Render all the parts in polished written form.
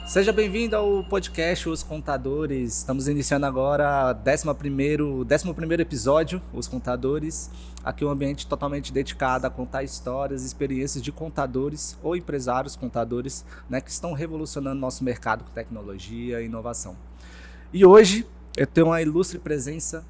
Seja bem-vindo ao podcast Os Contadores. Estamos iniciando agora o 11º episódio, Os Contadores. Aqui é um ambiente totalmente dedicado a contar histórias e experiências de contadores ou empresários contadores, né, que estão revolucionando nosso mercado com tecnologia e inovação. E hoje eu tenho uma ilustre presença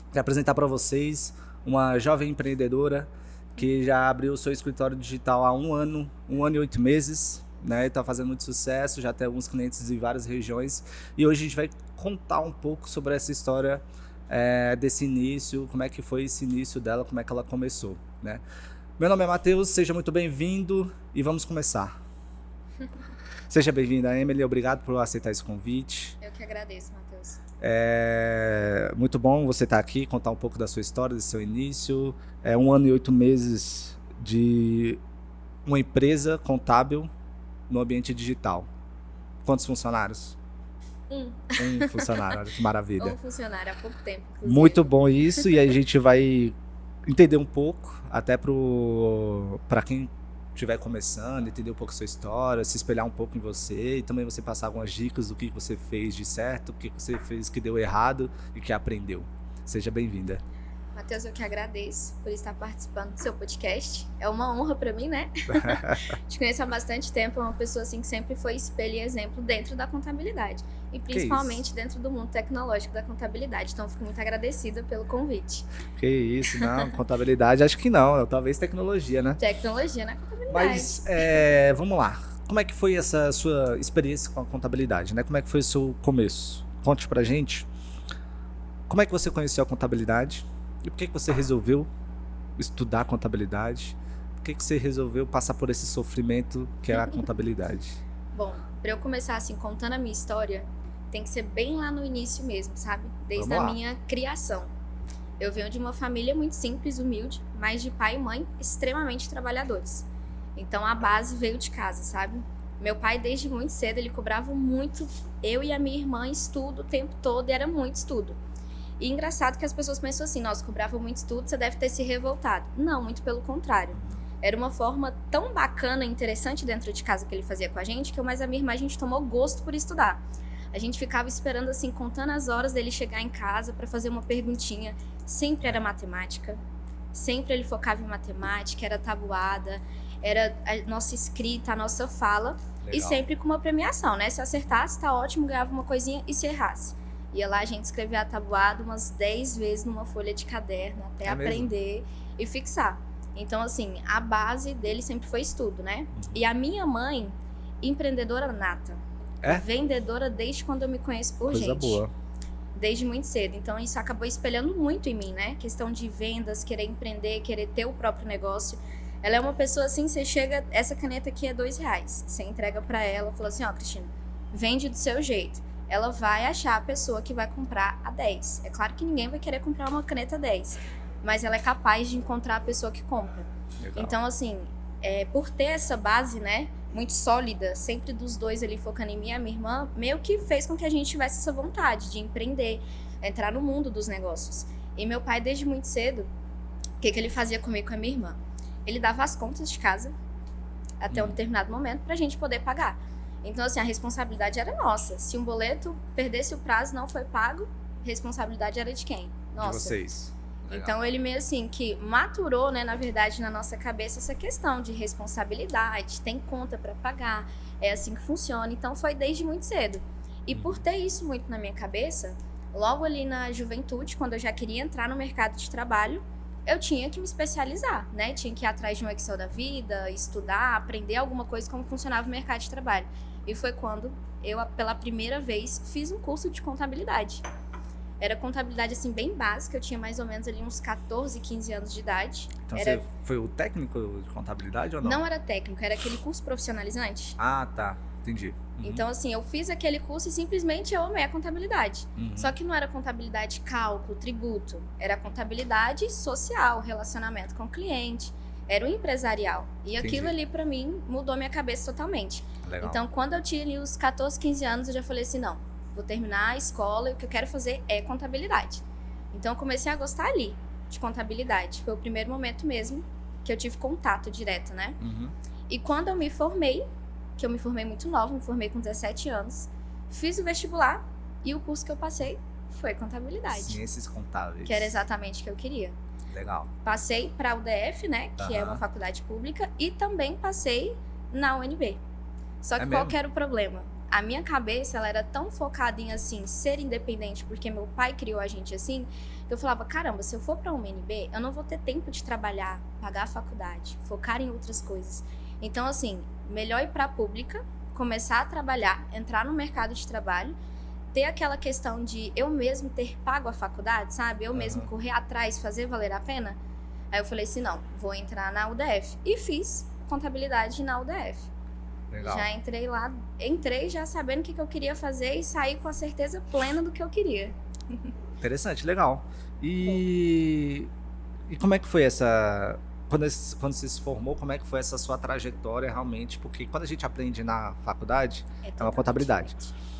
para apresentar para vocês uma jovem empreendedora que já abriu o seu escritório digital há um ano e 8 meses. Né, está fazendo muito sucesso, já tem alguns clientes em várias regiões e hoje a gente vai contar um pouco sobre essa história desse início, como é que foi esse início dela, como é que ela começou, né? Meu nome é Matheus, seja muito bem-vindo e vamos começar. Seja bem-vinda, Emily, obrigado por aceitar esse convite. Eu que agradeço, Matheus. Muito bom você estar aqui, contar um pouco da sua história, do seu início. 1 ano e 8 meses de uma empresa contábil no ambiente digital. Quantos funcionários? Um funcionário, olha que maravilha. Um funcionário, há pouco tempo, inclusive. Muito bom isso, e aí a gente vai entender um pouco, até para quem estiver começando, entender um pouco a sua história, se espelhar um pouco em você, e também você passar algumas dicas do que você fez de certo, o que você fez que deu errado e que aprendeu. Seja bem-vinda. Matheus, eu que agradeço por estar participando do seu podcast. É uma honra para mim, né? Te conheço há bastante tempo, é uma pessoa assim que sempre foi espelho e exemplo dentro da contabilidade. E principalmente dentro do mundo tecnológico da contabilidade. Então, eu fico muito agradecida pelo convite. Que isso, não, contabilidade acho que não, talvez tecnologia, né? Tecnologia na contabilidade. Mas, vamos lá. Como é que foi essa sua experiência com a contabilidade, né? Como é que foi o seu começo? Conte pra gente. Como é que você conheceu a contabilidade? E por que você resolveu estudar contabilidade? Por que você resolveu passar por esse sofrimento que é a contabilidade? Bom, para eu começar assim, contando a minha história, tem que ser bem lá no início mesmo, sabe? Desde a minha criação. Eu venho de uma família muito simples, humilde, mas de pai e mãe extremamente trabalhadores. Então a base veio de casa, sabe? Meu pai, desde muito cedo, ele cobrava muito eu e a minha irmã estudo o tempo todo, e era muito estudo. E engraçado que as pessoas pensam assim, nossa, cobrava muito estudo, você deve ter se revoltado. Não, muito pelo contrário. Era uma forma tão bacana e interessante dentro de casa que ele fazia com a gente, que eu mais a minha irmã, a gente tomou gosto por estudar. A gente ficava esperando assim, contando as horas dele chegar em casa para fazer uma perguntinha. Sempre era matemática, sempre ele focava em matemática, era tabuada, era a nossa escrita, a nossa fala. Legal. E sempre com uma premiação, né? Se acertasse, tá ótimo, ganhava uma coisinha, e se errasse? Ia lá, a gente escrevia a tabuada umas 10 vezes numa folha de caderno, até aprender e fixar. Então, assim, a base dele sempre foi estudo, né? E a minha mãe, empreendedora nata. Vendedora desde quando eu me conheço por gente. Coisa boa. Desde muito cedo. Então, isso acabou espelhando muito em mim, né? Questão de vendas, querer empreender, querer ter o próprio negócio. Ela é uma pessoa assim, você chega, essa caneta aqui é R$2. Você entrega pra ela, fala assim, ó, Cristina, vende do seu jeito. Ela vai achar a pessoa que vai comprar a 10. É claro que ninguém vai querer comprar uma caneta 10, mas ela é capaz de encontrar a pessoa que compra. Legal. Então, assim, por ter essa base, né, muito sólida, sempre dos dois ali focando em mim e a minha irmã, meio que fez com que a gente tivesse essa vontade de empreender, entrar no mundo dos negócios. E meu pai, desde muito cedo, o que ele fazia comigo e com a minha irmã? Ele dava as contas de casa até um determinado momento pra gente poder pagar. Então, assim, a responsabilidade era nossa. Se um boleto perdesse o prazo e não foi pago, a responsabilidade era de quem? Nossa. De vocês. Legal. Então, ele meio assim, que maturou, né, na verdade, na nossa cabeça, essa questão de responsabilidade, tem conta para pagar, é assim que funciona. Então, foi desde muito cedo. E por ter isso muito na minha cabeça, logo ali na juventude, quando eu já queria entrar no mercado de trabalho, eu tinha que me especializar, né? Tinha que ir atrás de um Excel da vida, estudar, aprender alguma coisa como funcionava o mercado de trabalho. E foi quando eu, pela primeira vez, fiz um curso de contabilidade. Era contabilidade, assim, bem básica. Eu tinha mais ou menos ali uns 14, 15 anos de idade. Então você foi o técnico de contabilidade ou não? Não era técnico, era aquele curso profissionalizante. Ah, tá. Entendi. Então, assim, eu fiz aquele curso e simplesmente eu amei a contabilidade. Só que não era contabilidade cálculo, tributo. Era contabilidade social, relacionamento com o cliente. Era o empresarial. E aquilo ali, pra mim, mudou minha cabeça totalmente. Legal. Então, quando eu tinha ali os 14, 15 anos, eu já falei assim, não, vou terminar a escola e o que eu quero fazer é contabilidade. Então, eu comecei a gostar ali de contabilidade. Foi o primeiro momento mesmo que eu tive contato direto, né? E quando eu me formei, que eu me formei muito nova, me formei com 17 anos, fiz o vestibular e o curso que eu passei foi contabilidade. Ciências contábeis. Que era exatamente o que eu queria. Legal. Passei para a UDF, né, que é uma faculdade pública, e também passei na UNB. Só que qual que era o problema? A minha cabeça, ela era tão focada em, assim, ser independente, porque meu pai criou a gente assim, que eu falava, caramba, se eu for para a UNB, eu não vou ter tempo de trabalhar, pagar a faculdade, focar em outras coisas. Então, assim, melhor ir para a pública, começar a trabalhar, entrar no mercado de trabalho, ter aquela questão de eu mesmo ter pago a faculdade, sabe? Eu mesmo correr atrás, fazer valer a pena. Aí eu falei assim, não, vou entrar na UDF. E fiz contabilidade na UDF. Legal. Já entrei já sabendo o que eu queria fazer e saí com a certeza plena do que eu queria. Interessante, legal. E como é que foi essa... Quando você se formou, como é que foi essa sua trajetória realmente? Porque quando a gente aprende na faculdade, é uma contabilidade. Diferente.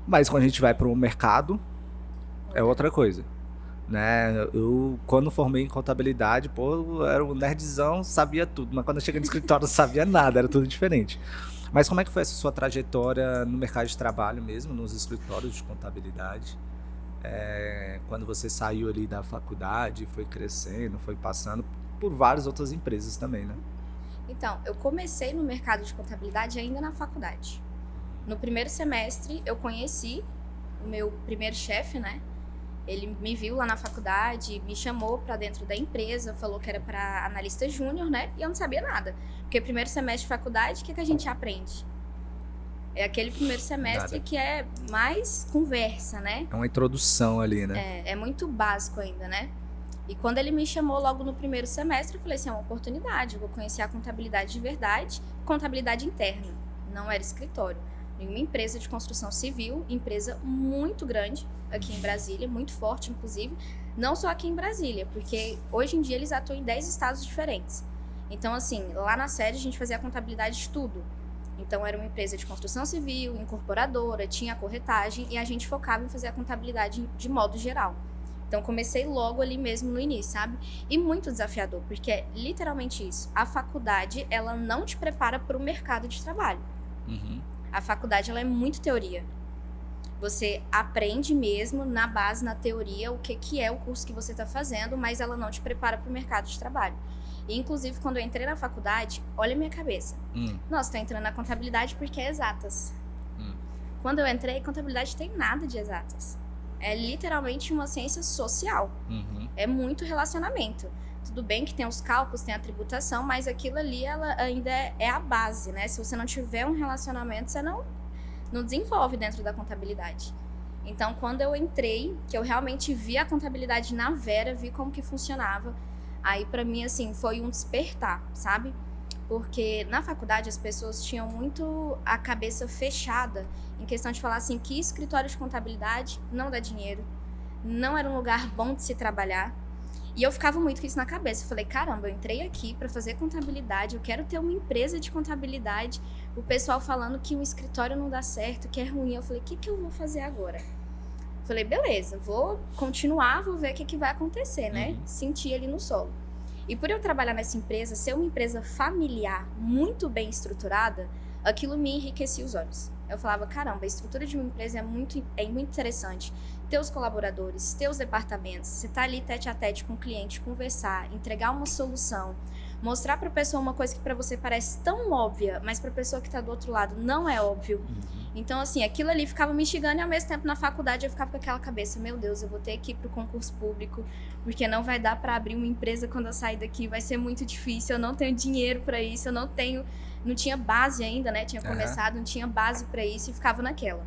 Mas quando a gente vai para o mercado, é outra coisa, né? Eu, quando formei em contabilidade, pô, era um nerdzão, sabia tudo. Mas quando eu cheguei no escritório, não sabia nada, era tudo diferente. Mas como é que foi essa sua trajetória no mercado de trabalho mesmo, nos escritórios de contabilidade? Quando você saiu ali da faculdade, foi crescendo, foi passando por várias outras empresas também, né? Então, eu comecei no mercado de contabilidade ainda na faculdade. No primeiro semestre, eu conheci o meu primeiro chefe, né? Ele me viu lá na faculdade, me chamou para dentro da empresa, falou que era para analista júnior, né? E eu não sabia nada. Porque primeiro semestre de faculdade, o que a gente aprende? É aquele primeiro semestre que é mais conversa, né? É uma introdução ali, né? É muito básico ainda, né? E quando ele me chamou logo no primeiro semestre, eu falei assim, é uma oportunidade, eu vou conhecer a contabilidade de verdade, contabilidade interna, não era escritório. Em uma empresa de construção civil, empresa muito grande aqui em Brasília, muito forte inclusive, não só aqui em Brasília, porque hoje em dia eles atuam em 10 estados diferentes. Então assim, lá na sede a gente fazia a contabilidade de tudo. Então era uma empresa de construção civil, incorporadora, tinha a corretagem e a gente focava em fazer a contabilidade de modo geral. Então comecei logo ali mesmo no início, sabe? E muito desafiador, porque é literalmente isso. A faculdade, ela não te prepara para o mercado de trabalho. A faculdade, ela é muito teoria. Você aprende mesmo na base, na teoria, o que é o curso que você está fazendo, mas ela não te prepara para o mercado de trabalho. E, inclusive, quando eu entrei na faculdade, olha a minha cabeça. Nossa, tô entrando na contabilidade porque é exatas. Quando eu entrei, contabilidade tem nada de exatas. É literalmente uma ciência social. É muito relacionamento. Tudo bem que tem os cálculos, tem a tributação, mas aquilo ali ela ainda é a base, né? Se você não tiver um relacionamento, você não desenvolve dentro da contabilidade. Então, quando eu entrei, que eu realmente vi a contabilidade na vera, vi como que funcionava, aí pra mim, assim, foi um despertar, sabe? Porque na faculdade as pessoas tinham muito a cabeça fechada em questão de falar assim que escritório de contabilidade não dá dinheiro, não era um lugar bom de se trabalhar. E eu ficava muito com isso na cabeça. Eu falei, caramba, eu entrei aqui para fazer contabilidade, eu quero ter uma empresa de contabilidade. O pessoal falando que um escritório não dá certo, que é ruim. Eu falei, o que eu vou fazer agora? Eu falei, beleza, vou continuar, vou ver o que vai acontecer, né? Senti ali no solo. E por eu trabalhar nessa empresa, ser uma empresa familiar, muito bem estruturada, aquilo me enriquecia os olhos. Eu falava, caramba, a estrutura de uma empresa é muito interessante. Ter os colaboradores, ter os departamentos, você tá ali tete a tete com o cliente, conversar, entregar uma solução, mostrar para a pessoa uma coisa que para você parece tão óbvia, mas para a pessoa que tá do outro lado não é óbvio. Então, assim, aquilo ali ficava me instigando e ao mesmo tempo na faculdade eu ficava com aquela cabeça, meu Deus, eu vou ter que ir pro concurso público, porque não vai dar para abrir uma empresa quando eu sair daqui, vai ser muito difícil, eu não tenho dinheiro para isso, eu não tinha base ainda, né? Tinha começado, não tinha base para isso e ficava naquela.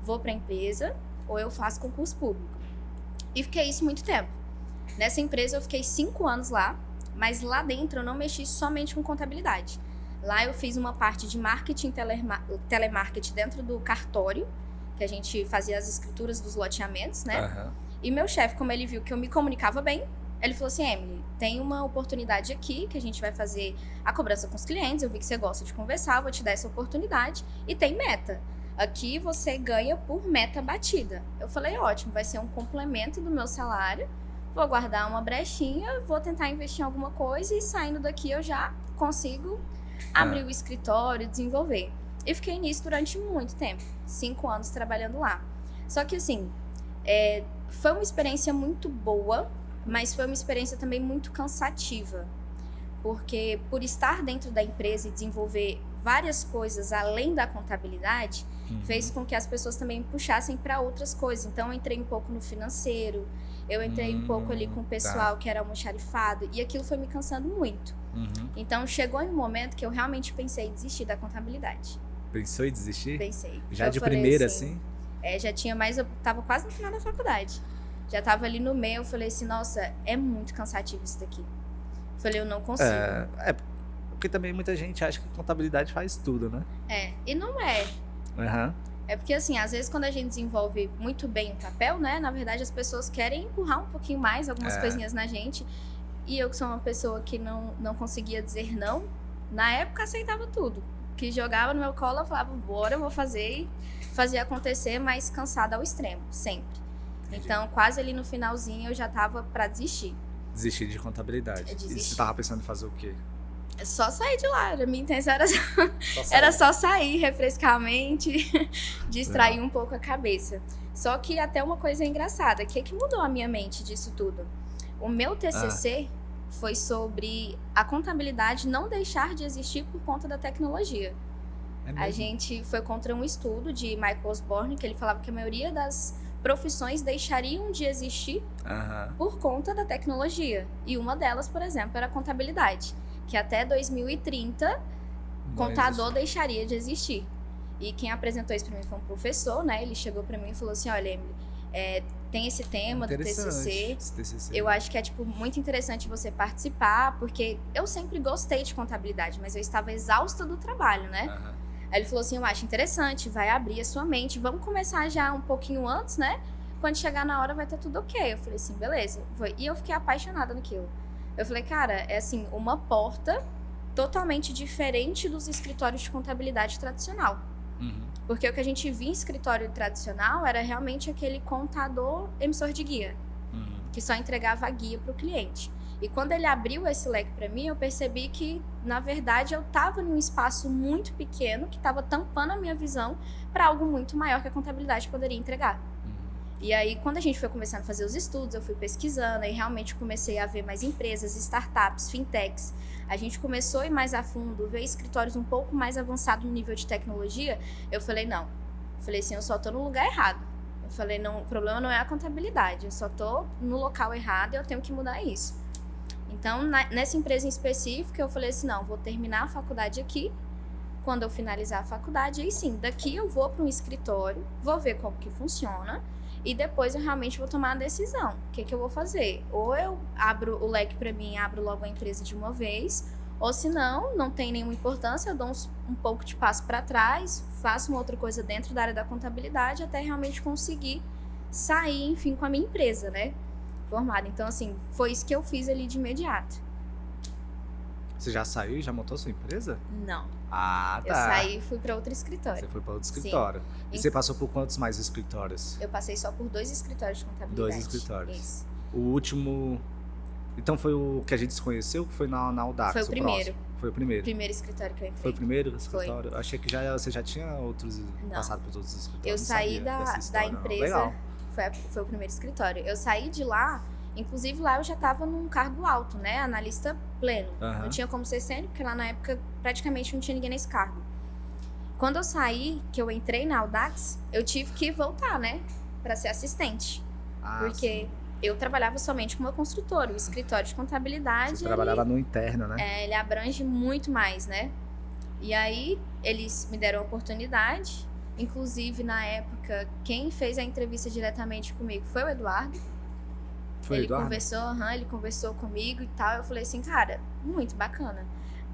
Vou pra empresa ou eu faço concurso público. E fiquei isso muito tempo. Nessa empresa eu fiquei 5 anos lá, mas lá dentro eu não mexi somente com contabilidade. Lá eu fiz uma parte de marketing, telemarketing dentro do cartório, que a gente fazia as escrituras dos loteamentos, né? E meu chefe, como ele viu que eu me comunicava bem, ele falou assim, Emily, tem uma oportunidade aqui que a gente vai fazer a cobrança com os clientes, eu vi que você gosta de conversar, vou te dar essa oportunidade e tem meta. Aqui você ganha por meta batida. Eu falei, ótimo, vai ser um complemento do meu salário, vou guardar uma brechinha, vou tentar investir em alguma coisa e saindo daqui eu já consigo abrir o escritório, desenvolver. E fiquei nisso durante muito tempo, 5 anos trabalhando lá. Só que assim, foi uma experiência muito boa, mas foi uma experiência também muito cansativa. Porque por estar dentro da empresa e desenvolver várias coisas além da contabilidade, fez com que as pessoas também me puxassem para outras coisas. Então eu entrei um pouco no financeiro, eu entrei um pouco ali com o pessoal que era almoxarifado, e aquilo foi me cansando muito. Então chegou em um momento que eu realmente pensei em desistir da contabilidade. Pensou em desistir? Pensei. Já de primeira, assim? Já tinha mais, eu tava quase no final da faculdade. Já tava ali no meio, eu falei assim, nossa, é muito cansativo isso daqui. Falei, eu não consigo. Porque também muita gente acha que contabilidade faz tudo, né? E não é. É porque, assim, às vezes quando a gente desenvolve muito bem o papel, né? Na verdade, as pessoas querem empurrar um pouquinho mais algumas coisinhas na gente. E eu, que sou uma pessoa que não conseguia dizer não, na época aceitava tudo. Que jogava no meu colo, eu falava, bora, eu vou fazer, e fazia acontecer, mas cansada ao extremo, sempre. Entendi. Então, quase ali no finalzinho, eu já tava pra desistir. Desistir de contabilidade. Desistir. E você tava pensando em fazer o quê? Só sair de lá, a minha intenção era só sair, refrescar a mente, distrair um pouco a cabeça. Só que até uma coisa engraçada, que mudou a minha mente disso tudo? O meu TCC foi sobre a contabilidade não deixar de existir por conta da tecnologia. A gente foi contra um estudo de Michael Osborne, que ele falava que a maioria das profissões deixariam de existir por conta da tecnologia. E uma delas, por exemplo, era a contabilidade, que até 2030 contador deixaria de existir. E quem apresentou isso para mim foi um professor, né? Ele chegou para mim e falou assim, olha, Emily, tem esse tema do TCC. Eu acho que é muito interessante você participar, porque eu sempre gostei de contabilidade, mas eu estava exausta do trabalho, né? Aí ele falou assim, eu acho interessante, vai abrir a sua mente, vamos começar já um pouquinho antes, né? Quando chegar na hora vai estar tudo ok. Eu falei assim, beleza. E eu fiquei apaixonada naquilo. Eu falei, cara, é assim, uma porta totalmente diferente dos escritórios de contabilidade tradicional. Porque o que a gente via em escritório tradicional era realmente aquele contador emissor de guia, que só entregava a guia para o cliente. E quando ele abriu esse leque para mim, eu percebi que, na verdade, eu estava num espaço muito pequeno que estava tampando a minha visão para algo muito maior que a contabilidade poderia entregar. E aí, quando a gente foi começando a fazer os estudos, eu fui pesquisando e realmente comecei a ver mais empresas, startups, fintechs. A gente começou a ir mais a fundo, ver escritórios um pouco mais avançados no nível de tecnologia. Eu falei, não. Eu falei assim, eu só tô no lugar errado. Eu falei, não, o problema não é a contabilidade, eu só tô no local errado e eu tenho que mudar isso. Então, nessa empresa em específico, eu falei assim, não, vou terminar a faculdade aqui. Quando eu finalizar a faculdade, aí sim, daqui eu vou para um escritório, vou ver como que funciona e depois eu realmente vou tomar a decisão. O que eu vou fazer? Ou eu abro o leque para mim, abro logo a empresa de uma vez, ou se não tem nenhuma importância, eu dou um pouco de passo para trás, faço uma outra coisa dentro da área da contabilidade até realmente conseguir sair, enfim, com a minha empresa, né? Formada. Então, assim, foi isso que eu fiz ali de imediato. Você já saiu e já montou sua empresa? Não. Ah, tá. Eu saí e fui para outro escritório. Você foi para outro escritório. Sim. E você passou por quantos mais escritórios? Eu passei só por 2 escritórios de contabilidade. 2 escritórios. Isso. O último... Então foi o que a gente se conheceu, que foi na Audax? Foi o primeiro. Foi o primeiro? Primeiro escritório que eu entrei. Foi o primeiro escritório? Foi. Achei que você já tinha passado por outros escritórios. Eu saí da empresa... Legal. Foi o primeiro escritório. Eu saí de lá... Inclusive, lá eu já estava num cargo alto, né? Analista pleno. Não tinha como ser sênior, porque lá na época praticamente não tinha ninguém nesse cargo. Quando eu saí, que eu entrei na Audax, eu tive que voltar, né? Para ser assistente. Porque eu trabalhava somente com uma construtora. O escritório de contabilidade... Você trabalhava no interno, né? Ele abrange muito mais, né? E aí, eles me deram a oportunidade. Inclusive, na época, quem fez a entrevista diretamente comigo foi o Eduardo. Ele conversou comigo e tal. Eu falei assim, cara, muito bacana.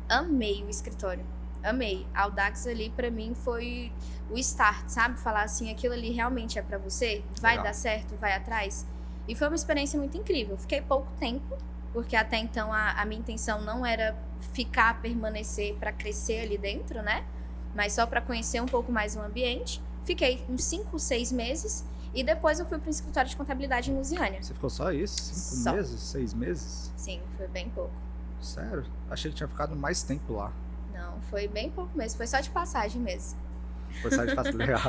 Amei o escritório. Amei. A Audax ali pra mim foi o start, sabe? Falar assim, aquilo ali realmente é pra você? Vai dar certo? Vai atrás? E foi uma experiência muito incrível. Fiquei pouco tempo, porque até então a minha intenção não era permanecer pra crescer ali dentro, né? Mas só pra conhecer um pouco mais o ambiente. Fiquei uns 5, 6 meses. E depois eu fui para o escritório de contabilidade em Lusiânia. Você ficou só isso? 5 meses? 6 meses? Sim, foi bem pouco. Sério? Achei que tinha ficado mais tempo lá. Não, foi bem pouco mesmo. Foi só de passagem mesmo. Foi só de passagem. Legal.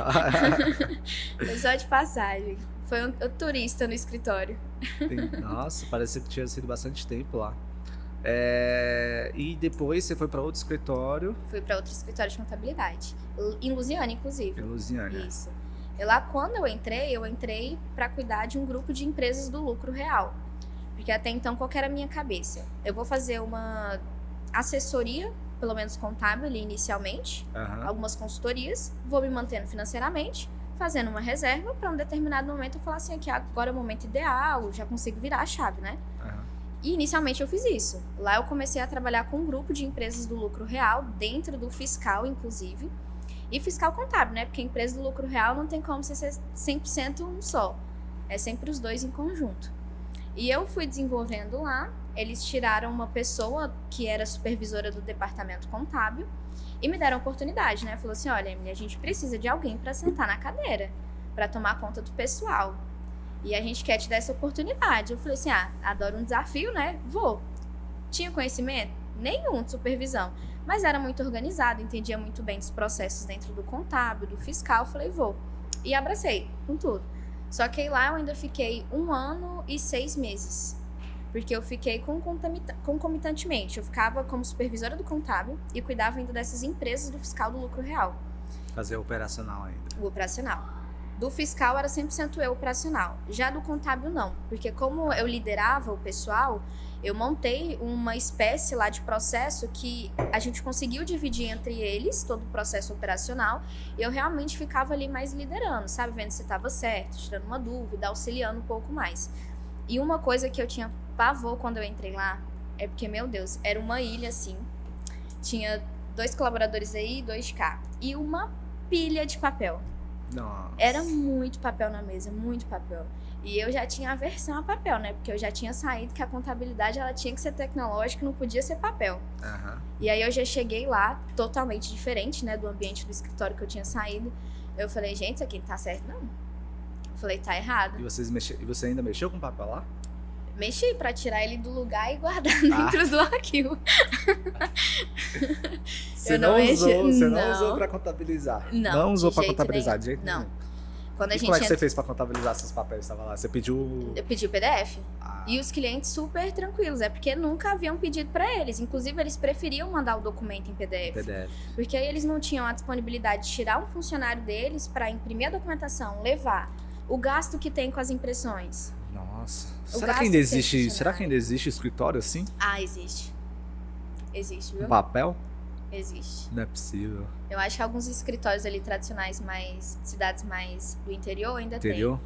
Foi só de passagem. Foi um turista no escritório. Nossa, parece que tinha sido bastante tempo lá. E depois você foi para outro escritório? Fui para outro escritório de contabilidade. Em Lusiânia, inclusive. Em Lusiânia. Isso. E lá, quando eu entrei para cuidar de um grupo de empresas do lucro real. Porque até então, qual que era a minha cabeça? Eu vou fazer uma assessoria, pelo menos contábil ali inicialmente, algumas consultorias, vou me mantendo financeiramente, fazendo uma reserva para um determinado momento eu falar assim, aqui agora é o momento ideal, já consigo virar a chave, né? E inicialmente eu fiz isso. Lá eu comecei a trabalhar com um grupo de empresas do lucro real, dentro do fiscal, inclusive, e fiscal contábil, né? Porque a empresa do lucro real não tem como ser 100% um só. É sempre os dois em conjunto. E eu fui desenvolvendo lá, eles tiraram uma pessoa que era supervisora do departamento contábil e me deram a oportunidade, né? Falou assim, olha, Emily, a gente precisa de alguém para sentar na cadeira, para tomar conta do pessoal. E a gente quer te dar essa oportunidade. Eu falei assim, adoro um desafio, né? Vou. Tinha conhecimento? Nenhum de supervisão. Mas era muito organizado, entendia muito bem dos processos dentro do contábil, do fiscal. Eu falei, vou. E abracei com tudo. Só que lá eu ainda fiquei 1 ano e 6 meses. Porque eu fiquei concomitantemente. Eu ficava como supervisora do contábil e cuidava ainda dessas empresas do fiscal do lucro real. Fazer o operacional ainda. O operacional. Do fiscal era 100% eu operacional. Já do contábil não. Porque como eu liderava o pessoal, eu montei uma espécie lá de processo que a gente conseguiu dividir entre eles, todo o processo operacional, e eu realmente ficava ali mais liderando, sabe? Vendo se estava certo, tirando uma dúvida, auxiliando um pouco mais. E uma coisa que eu tinha pavor quando eu entrei lá, é porque, meu Deus, era uma ilha assim, tinha 2 colaboradores aí, 2 de cá, e uma pilha de papel. Nossa. Era muito papel na mesa, muito papel. E eu já tinha aversão a papel, né? Porque eu já tinha saído que a contabilidade ela tinha que ser tecnológica, não podia ser papel. E aí eu já cheguei lá totalmente diferente, né? Do ambiente do escritório que eu tinha saído. Eu falei, gente, isso aqui não tá certo, não. Eu falei, tá errado. E você ainda mexeu com papel lá? Mexi pra tirar ele do lugar e guardar dentro do arquivo. Você não usou pra contabilizar? Não usou pra contabilizar, de jeito nenhum. Quando a gente como é que você fez pra contabilizar esses papéis que estavam lá? Você pediu... Eu pedi o PDF. E os clientes super tranquilos, porque nunca haviam pedido pra eles. Inclusive, eles preferiam mandar o documento em PDF. Porque aí eles não tinham a disponibilidade de tirar um funcionário deles pra imprimir a documentação, levar. O gasto que tem com as impressões. Nossa. Será que ainda existe escritório assim? Existe. Existe, viu? Um papel? Existe. Não é possível. Eu acho que alguns escritórios ali tradicionais, cidades mais do interior, ainda tem.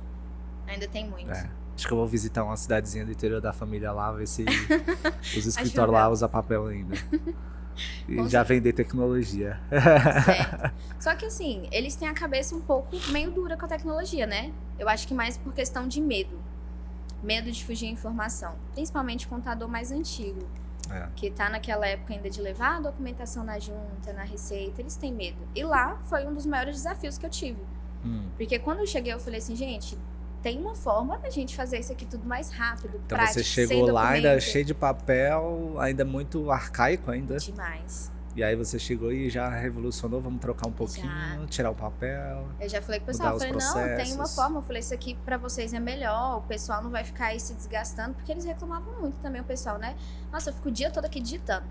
Ainda tem muito. Acho que eu vou visitar uma cidadezinha do interior da família lá, ver se os escritórios lá usam papel ainda. E já vender tecnologia. Certo. Só que assim, eles têm a cabeça um pouco meio dura com a tecnologia, né? Eu acho que mais por questão de medo. Medo de fugir a informação. Principalmente o contador mais antigo. Que tá naquela época ainda de levar a documentação na junta, na receita, eles têm medo. E lá foi um dos maiores desafios que eu tive. Porque quando eu cheguei, eu falei assim, gente, tem uma forma da gente fazer isso aqui tudo mais rápido, então prático, você chegou lá ainda cheio de papel, ainda muito arcaico ainda. Demais. E aí você chegou e já revolucionou, vamos trocar um pouquinho, tirar o papel. Eu já falei com o pessoal, eu falei, não, tem uma forma, eu falei, isso aqui pra vocês é melhor, o pessoal não vai ficar aí se desgastando, porque eles reclamavam muito também, o pessoal, né? Nossa, eu fico o dia todo aqui digitando.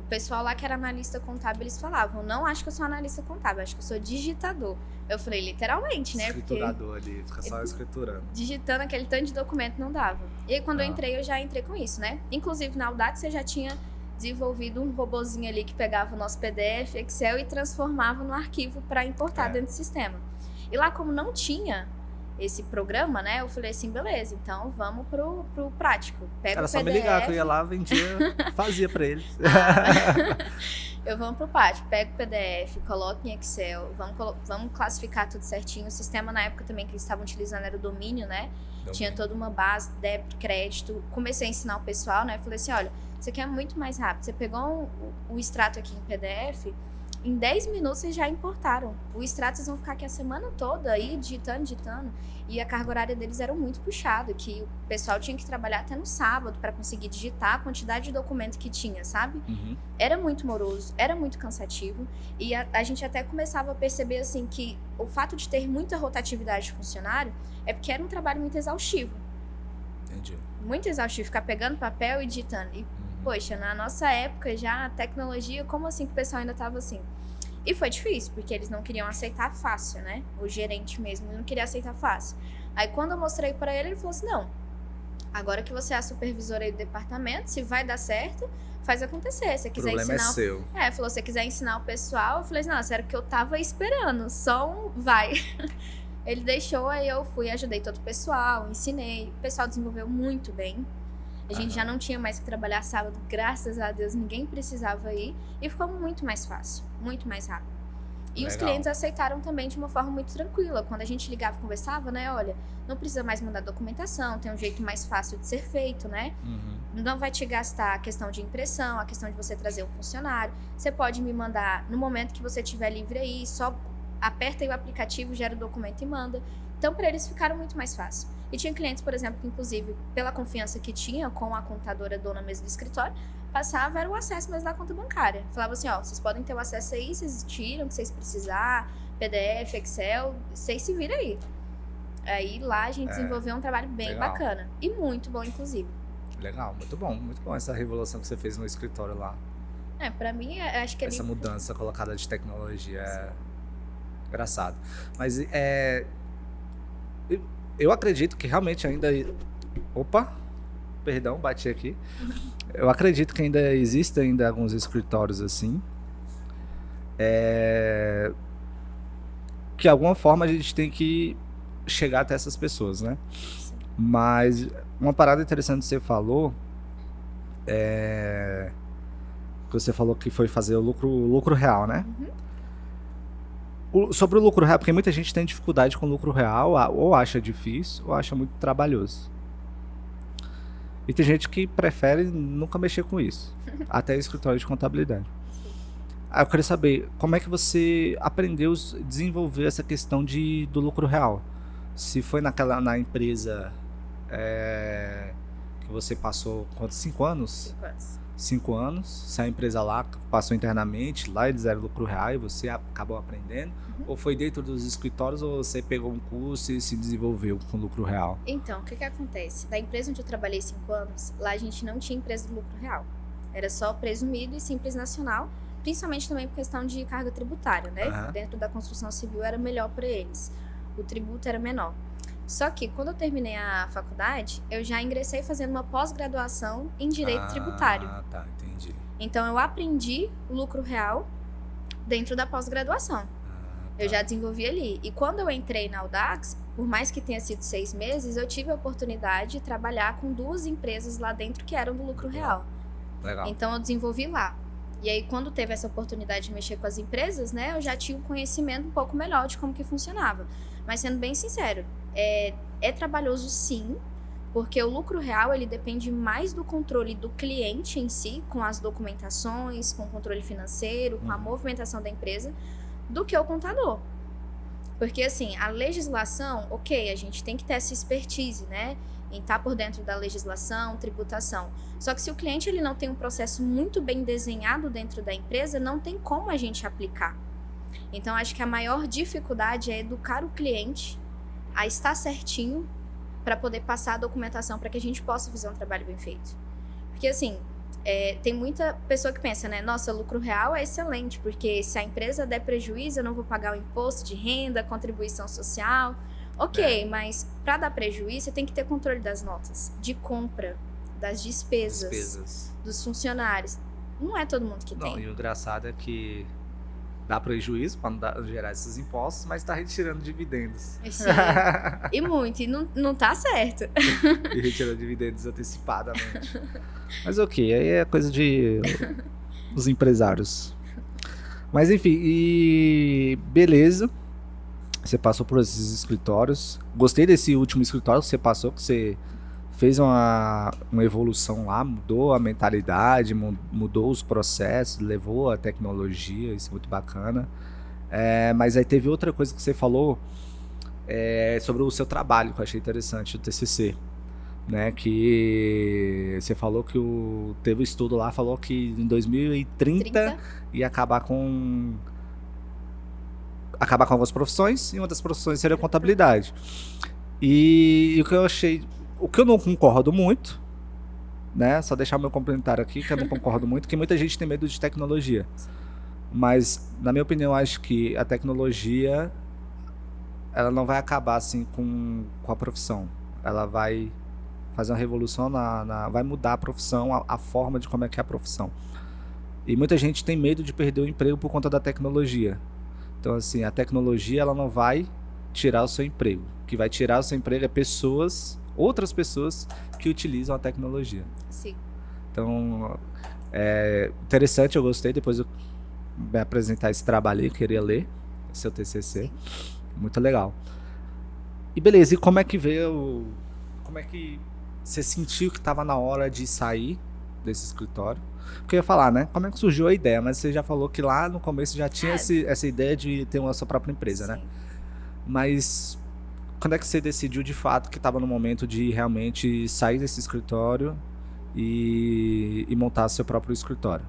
O pessoal lá que era analista contábil, eles falavam, não acho que eu sou analista contábil, acho que eu sou digitador. Eu falei, literalmente, né? Escriturador ali, fica só escriturando. Digitando aquele tanto de documento não dava. E aí quando eu entrei, eu já entrei com isso, né? Inclusive na Audax você já tinha desenvolvido um robozinho ali que pegava o nosso PDF, Excel e transformava no arquivo para importar dentro do sistema. E lá como não tinha esse programa, né, eu falei assim, beleza, então vamos pro prático. Pega o PDF. Era só me ligar que eu ia lá, vendia, fazia para eles. Eu vamos pro prático, pego o PDF, coloco em Excel, vamos classificar tudo certinho. O sistema na época também que eles estavam utilizando era o domínio, né? Tinha toda uma base, débito, crédito. Comecei a ensinar o pessoal, né? Falei assim, olha, você quer muito mais rápido. Você pegou o extrato aqui em PDF, Em 10 minutos vocês já importaram. O extrato vocês vão ficar aqui a semana toda aí, digitando. E a carga horária deles era muito puxada, que o pessoal tinha que trabalhar até no sábado para conseguir digitar a quantidade de documento que tinha, sabe? Era muito moroso, era muito cansativo. E a gente até começava a perceber, assim, que o fato de ter muita rotatividade de funcionário é porque era um trabalho muito exaustivo. Entendi. Muito exaustivo, ficar pegando papel e digitando. E, poxa, na nossa época já a tecnologia, como assim que o pessoal ainda tava assim? E foi difícil, porque eles não queriam aceitar fácil, né? O gerente mesmo, ele não queria aceitar fácil. Aí quando eu mostrei pra ele, ele falou assim, não, agora que você é a supervisora aí do departamento, se vai dar certo, faz acontecer. Se quiser o problema ensinar... é seu. Falou, se você quiser ensinar o pessoal, eu falei assim, não, sério que eu tava esperando, só um vai. Ele deixou, aí eu fui, ajudei todo o pessoal, ensinei. O pessoal desenvolveu muito bem. A gente já não tinha mais que trabalhar sábado, graças a Deus, ninguém precisava ir. E ficou muito mais fácil, muito mais rápido. E os clientes aceitaram também de uma forma muito tranquila. Quando a gente ligava e conversava, né? Olha, não precisa mais mandar documentação, tem um jeito mais fácil de ser feito, né? Não vai te gastar a questão de impressão, a questão de você trazer um funcionário. Você pode me mandar no momento que você estiver livre aí, só aperta aí o aplicativo, gera o documento e manda. Então, para eles ficaram muito mais fácil. E tinha clientes, por exemplo, que inclusive, pela confiança que tinha com a contadora dona mesmo do escritório, passava, era o acesso mesmo da conta bancária. Falava assim, ó, vocês podem ter o acesso aí, vocês tiram o que vocês precisar, PDF, Excel, vocês se viram aí. Aí lá a gente desenvolveu um trabalho bem bacana. E muito bom, inclusive. Legal, muito bom essa revolução que você fez no escritório lá. Pra mim, acho que essa mudança colocada de tecnologia é engraçado. Mas eu acredito que realmente ainda... Opa! Perdão, bati aqui. Eu acredito que ainda existem alguns escritórios assim. Que de alguma forma a gente tem que chegar até essas pessoas, né? Sim. Mas uma parada interessante que você falou que você falou que foi fazer o lucro real, né? Sobre o lucro real, porque muita gente tem dificuldade com o lucro real, ou acha difícil, ou acha muito trabalhoso. E tem gente que prefere nunca mexer com isso, até o escritório de contabilidade. Aí eu queria saber, como é que você aprendeu a desenvolver essa questão do lucro real? Se foi na empresa que você passou, quantos? 5 anos? 5 anos. 5 anos, se a empresa lá passou internamente, lá eles eram lucro real e você acabou aprendendo, ou foi dentro dos escritórios, ou você pegou um curso e se desenvolveu com lucro real? Então, o que acontece? Da empresa onde eu trabalhei 5 anos, lá a gente não tinha empresa de lucro real. Era só presumido e simples nacional, principalmente também por questão de carga tributária, né? Dentro da construção civil era melhor para eles. O tributo era menor. Só que, quando eu terminei a faculdade, eu já ingressei fazendo uma pós-graduação em Direito Tributário. Ah, tá, entendi. Então, eu aprendi o lucro real dentro da pós-graduação. Tá. Eu já desenvolvi ali. E quando eu entrei na Audax, por mais que tenha sido 6 meses, eu tive a oportunidade de trabalhar com 2 empresas lá dentro que eram do lucro real. Legal. Então, eu desenvolvi lá. E aí, quando teve essa oportunidade de mexer com as empresas, né, eu já tinha um conhecimento um pouco melhor de como que funcionava. Mas, sendo bem sincero, é trabalhoso sim, porque o lucro real ele depende mais do controle do cliente em si, com as documentações, com o controle financeiro, com a movimentação da empresa, do que o contador. Porque assim, a legislação, ok, a gente tem que ter essa expertise, né, em estar por dentro da legislação, tributação. Só que se o cliente ele não tem um processo muito bem desenhado dentro da empresa, não tem como a gente aplicar. Então, acho que a maior dificuldade é educar o cliente a estar certinho para poder passar a documentação para que a gente possa fazer um trabalho bem feito. Porque, assim, tem muita pessoa que pensa, né? Nossa, lucro real é excelente, porque se a empresa der prejuízo, eu não vou pagar o imposto de renda, contribuição social. Ok, mas para dar prejuízo, você tem que ter controle das notas, de compra, das despesas. Dos funcionários. Não é todo mundo que tem. E o engraçado é que dá prejuízo para não gerar esses impostos, mas está retirando dividendos. Sim, e muito, e não tá certo. E retirando dividendos antecipadamente. Mas ok, aí é coisa dos empresários. Mas enfim, e beleza. Você passou por esses escritórios. Gostei desse último escritório que você passou, que você fez uma evolução lá, mudou a mentalidade, mudou os processos, levou a tecnologia, isso é muito bacana. Mas aí teve outra coisa que você falou sobre o seu trabalho, que eu achei interessante, o TCC. Né, que você falou que teve um estudo lá, falou que em 2030 ia acabar com algumas profissões, e uma das profissões seria a contabilidade. E o que eu não concordo muito, né, só deixar meu comentário aqui, que eu não concordo muito, que muita gente tem medo de tecnologia. Mas, na minha opinião, acho que a tecnologia, ela não vai acabar assim com a profissão. Ela vai fazer uma revolução, vai mudar a profissão, a forma de como é que é a profissão. E muita gente tem medo de perder o emprego por conta da tecnologia. Então, assim, a tecnologia, ela não vai tirar o seu emprego. O que vai tirar o seu emprego é outras pessoas que utilizam a tecnologia. Sim. Então, interessante, eu gostei. Depois eu vou apresentar esse trabalho aí, queria ler seu TCC. Sim. Muito legal. E beleza, e como é que veio... Como é que você sentiu que estava na hora de sair desse escritório? Porque eu ia falar, né? Como é que surgiu a ideia? Mas você já falou que lá no começo já tinha essa ideia de ter a sua própria empresa, sim, né? Mas quando é que você decidiu de fato que estava no momento de realmente sair desse escritório e montar seu próprio escritório?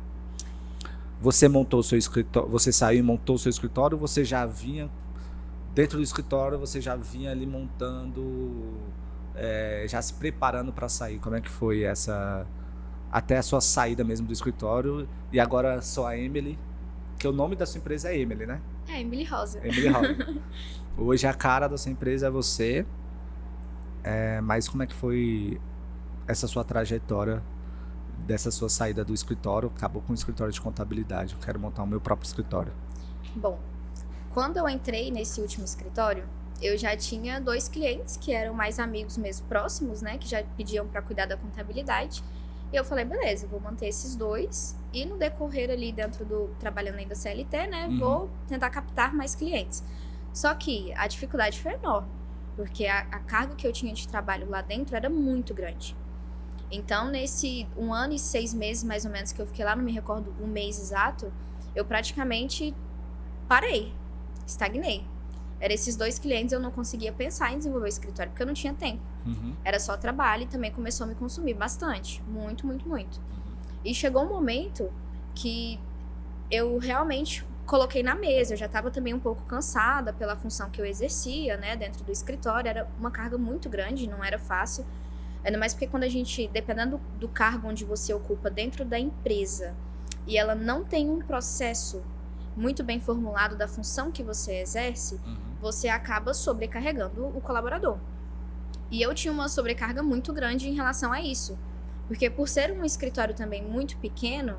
Você montou seu escritório, você saiu e montou seu escritório, você já vinha dentro do escritório, você já vinha ali montando... já se preparando para sair? Como é que foi até a sua saída mesmo do escritório? E agora sou a Emily, que o nome da sua empresa é Emily, né? Emily Rosa. Emily Rosa. Hoje a cara da sua empresa é você. Mas como é que foi essa sua trajetória, dessa sua saída do escritório? Acabou com o escritório de contabilidade, eu quero montar o meu próprio escritório. Bom, quando eu entrei nesse último escritório, eu já tinha 2 clientes que eram mais amigos mesmo, próximos, né? Que já pediam para cuidar da contabilidade. E eu falei, beleza, eu vou manter esses 2. E no decorrer ali trabalhando ainda CLT, né? Vou tentar captar mais clientes. Só que a dificuldade foi enorme. Porque a carga que eu tinha de trabalho lá dentro era muito grande. Então, nesse 1 ano e 6 meses, mais ou menos, que eu fiquei lá, não me recordo um mês exato, eu praticamente parei, estagnei. Eram esses 2 clientes, eu não conseguia pensar em desenvolver o escritório, porque eu não tinha tempo. Era só trabalho e também começou a me consumir bastante. Muito, muito, muito. E chegou um momento que eu realmente coloquei na mesa. Eu já estava também um pouco cansada pela função que eu exercia, né, dentro do escritório. Era uma carga muito grande, não era fácil. Ainda mais porque quando a gente, dependendo do cargo onde você ocupa dentro da empresa, e ela não tem um processo muito bem formulado da função que você exerce, você acaba sobrecarregando o colaborador. E eu tinha uma sobrecarga muito grande em relação a isso. Porque por ser um escritório também muito pequeno,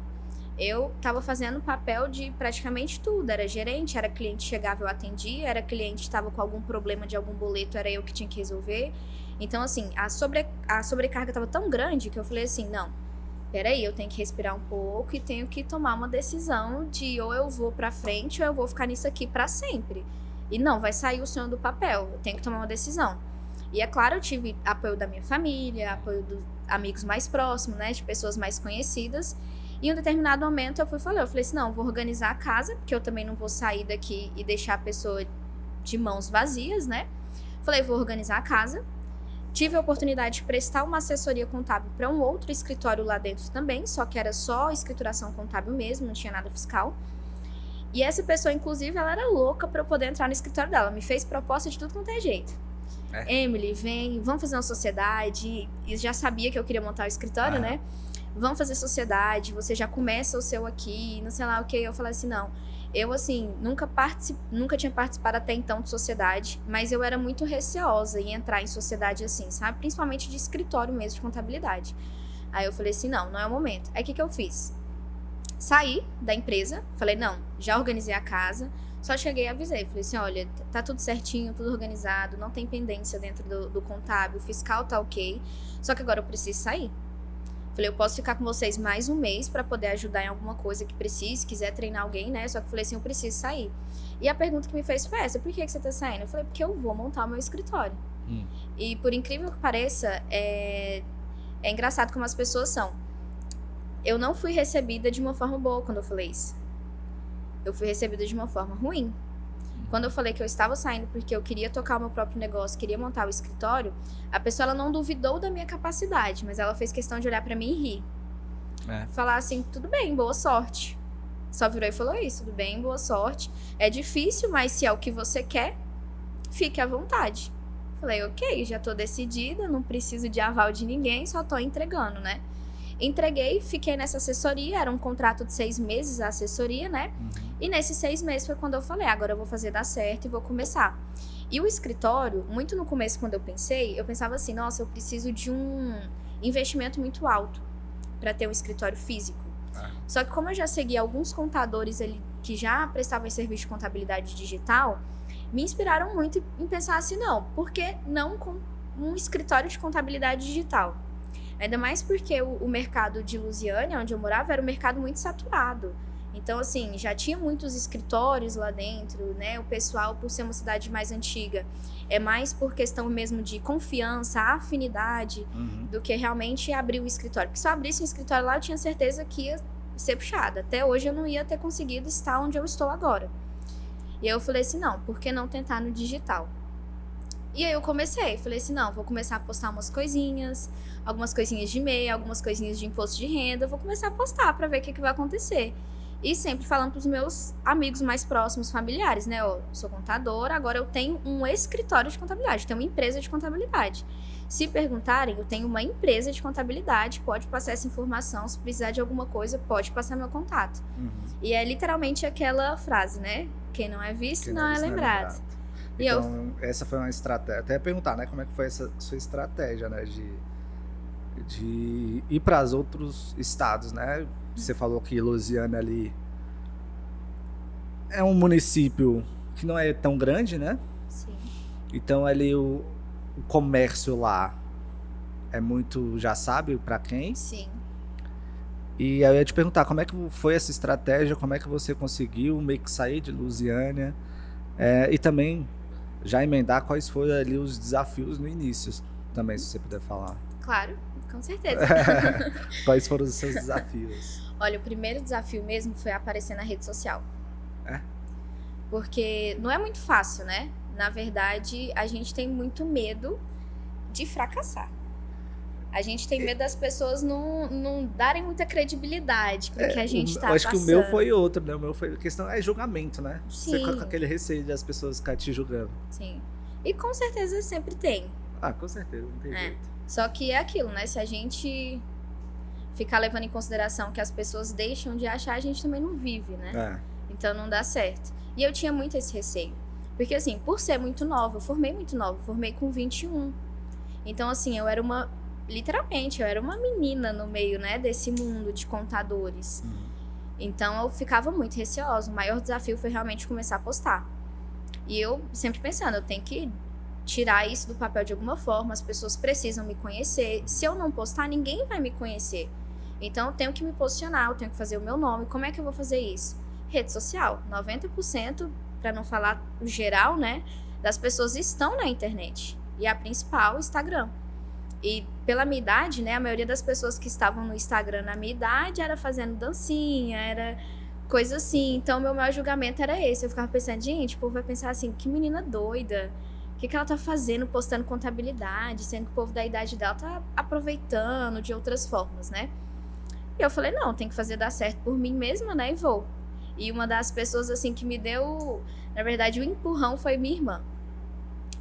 eu estava fazendo papel de praticamente tudo. Era gerente, era cliente chegava, eu atendia, era cliente estava com algum problema de algum boleto, era eu que tinha que resolver. Então, assim, a sobrecarga estava tão grande que eu falei assim, não, peraí, eu tenho que respirar um pouco e tenho que tomar uma decisão de ou eu vou pra frente ou eu vou ficar nisso aqui pra sempre. E não, vai sair o sonho do papel, eu tenho que tomar uma decisão. E é claro, eu tive apoio da minha família, apoio dos amigos mais próximos, né, de pessoas mais conhecidas. E em um determinado momento eu falei assim, não, eu vou organizar a casa, porque eu também não vou sair daqui e deixar a pessoa de mãos vazias, né. Falei, vou organizar a casa. Tive a oportunidade de prestar uma assessoria contábil para um outro escritório lá dentro também, só que era só escrituração contábil mesmo, não tinha nada fiscal. E essa pessoa, inclusive, ela era louca para eu poder entrar no escritório dela. Me fez proposta de tudo quanto é jeito. Emily, vem, vamos fazer uma sociedade. E já sabia que eu queria montar o escritório, né? Vamos fazer sociedade, você já começa o seu aqui, não sei lá o que. Eu falei assim, não. Eu, assim, nunca tinha participado até então de sociedade, mas eu era muito receosa em entrar em sociedade assim, sabe? Principalmente de escritório mesmo, de contabilidade. Aí eu falei assim, não é o momento. Aí o que eu fiz? Saí da empresa, falei, não, já organizei a casa, só cheguei e avisei. Falei assim, olha, tá tudo certinho, tudo organizado, não tem pendência dentro do contábil, o fiscal tá ok, só que agora eu preciso sair. Falei, eu posso ficar com vocês mais um mês pra poder ajudar em alguma coisa que precise, quiser treinar alguém, né? Só que eu falei assim, eu preciso sair. E a pergunta que me fez foi essa, por que você tá saindo? Eu falei, porque eu vou montar o meu escritório. E por incrível que pareça, é engraçado como as pessoas são. Eu não fui recebida de uma forma boa quando eu falei isso. Eu fui recebida de uma forma ruim. Quando eu falei que eu estava saindo porque eu queria tocar o meu próprio negócio, queria montar o escritório, a pessoa ela não duvidou da minha capacidade, mas ela fez questão de olhar pra mim e rir. Falar assim, tudo bem, boa sorte. Só virou e falou isso, tudo bem, boa sorte. É difícil, mas se é o que você quer, fique à vontade. Falei, ok, já tô decidida, não preciso de aval de ninguém, só tô entregando, né? Entreguei, fiquei nessa assessoria, era um contrato de 6 meses a assessoria, né? E nesses 6 meses foi quando eu falei, agora eu vou fazer dar certo e vou começar. E o escritório, muito no começo quando eu pensava assim, nossa, eu preciso de um investimento muito alto para ter um escritório físico. Só que como eu já segui alguns contadores ali que já prestavam serviço de contabilidade digital, me inspiraram muito em pensar assim, não, por que não com um escritório de contabilidade digital? Ainda mais porque o mercado de Lusiânia, onde eu morava, era um mercado muito saturado. Então, assim, já tinha muitos escritórios lá dentro, né? O pessoal, por ser uma cidade mais antiga, é mais por questão mesmo de confiança, afinidade, do que realmente abrir o escritório. Porque se eu abrisse um escritório lá, eu tinha certeza que ia ser puxada. Até hoje eu não ia ter conseguido estar onde eu estou agora. E aí eu falei assim, não, por que não tentar no digital? E aí eu falei assim, não, vou começar a postar umas coisinhas, algumas coisinhas de e-mail, algumas coisinhas de imposto de renda, vou começar a postar pra ver o que vai acontecer. E sempre falando pros meus amigos mais próximos, familiares, né? Eu sou contadora, agora eu tenho um escritório de contabilidade, tenho uma empresa de contabilidade. Se perguntarem, eu tenho uma empresa de contabilidade, pode passar essa informação, se precisar de alguma coisa, pode passar meu contato. E é literalmente aquela frase, né? Quem não é visto, não é lembrado. Então, essa foi uma estratégia. Até ia perguntar, né? Como é que foi essa sua estratégia, né? De ir para os outros estados, né? Você falou que Lusiânia ali é um município que não é tão grande, né? Sim. Então ali o comércio lá é muito, já sabe para quem? Sim. E aí eu ia te perguntar, como é que foi essa estratégia? Como é que você conseguiu meio que sair de Lusiânia? E também já emendar quais foram ali os desafios no início, também, se você puder falar. Claro, com certeza. Quais foram os seus desafios? Olha, o primeiro desafio mesmo foi aparecer na rede social. Porque não é muito fácil, né? Na verdade, a gente tem muito medo de fracassar. A gente tem medo das pessoas não darem muita credibilidade pro que a gente tá passando. Eu acho que o meu foi outro, né? O meu foi a questão, julgamento, né? Sim. Você com aquele receio de as pessoas ficarem te julgando. Sim. E com certeza sempre tem. Com certeza, não tem jeito. Só que é aquilo, né? Se a gente ficar levando em consideração que as pessoas deixam de achar, a gente também não vive, né? Então não dá certo. E eu tinha muito esse receio. Porque assim, por ser muito nova, eu formei muito nova, formei com 21. Então assim, literalmente, eu era uma menina no meio, né, desse mundo de contadores. Então eu ficava muito receosa. O maior desafio foi realmente começar a postar. E eu sempre pensando, eu tenho que tirar isso do papel de alguma forma, as pessoas precisam me conhecer. Se eu não postar, ninguém vai me conhecer. Então eu tenho que me posicionar, eu tenho que fazer o meu nome. Como é que eu vou fazer isso? Rede social. 90%, para não falar o geral, né, das pessoas estão na internet. E a principal, o Instagram. E pela minha idade, né, a maioria das pessoas que estavam no Instagram na minha idade era fazendo dancinha, era coisa assim. Então, meu maior julgamento era esse. Eu ficava pensando, gente, o povo vai pensar assim, que menina doida. O que ela tá fazendo, postando contabilidade, sendo que o povo da idade dela tá aproveitando de outras formas, né? E eu falei, não, tem que fazer dar certo por mim mesma, né, e vou. E uma das pessoas, assim, que me deu, na verdade, o empurrão foi minha irmã.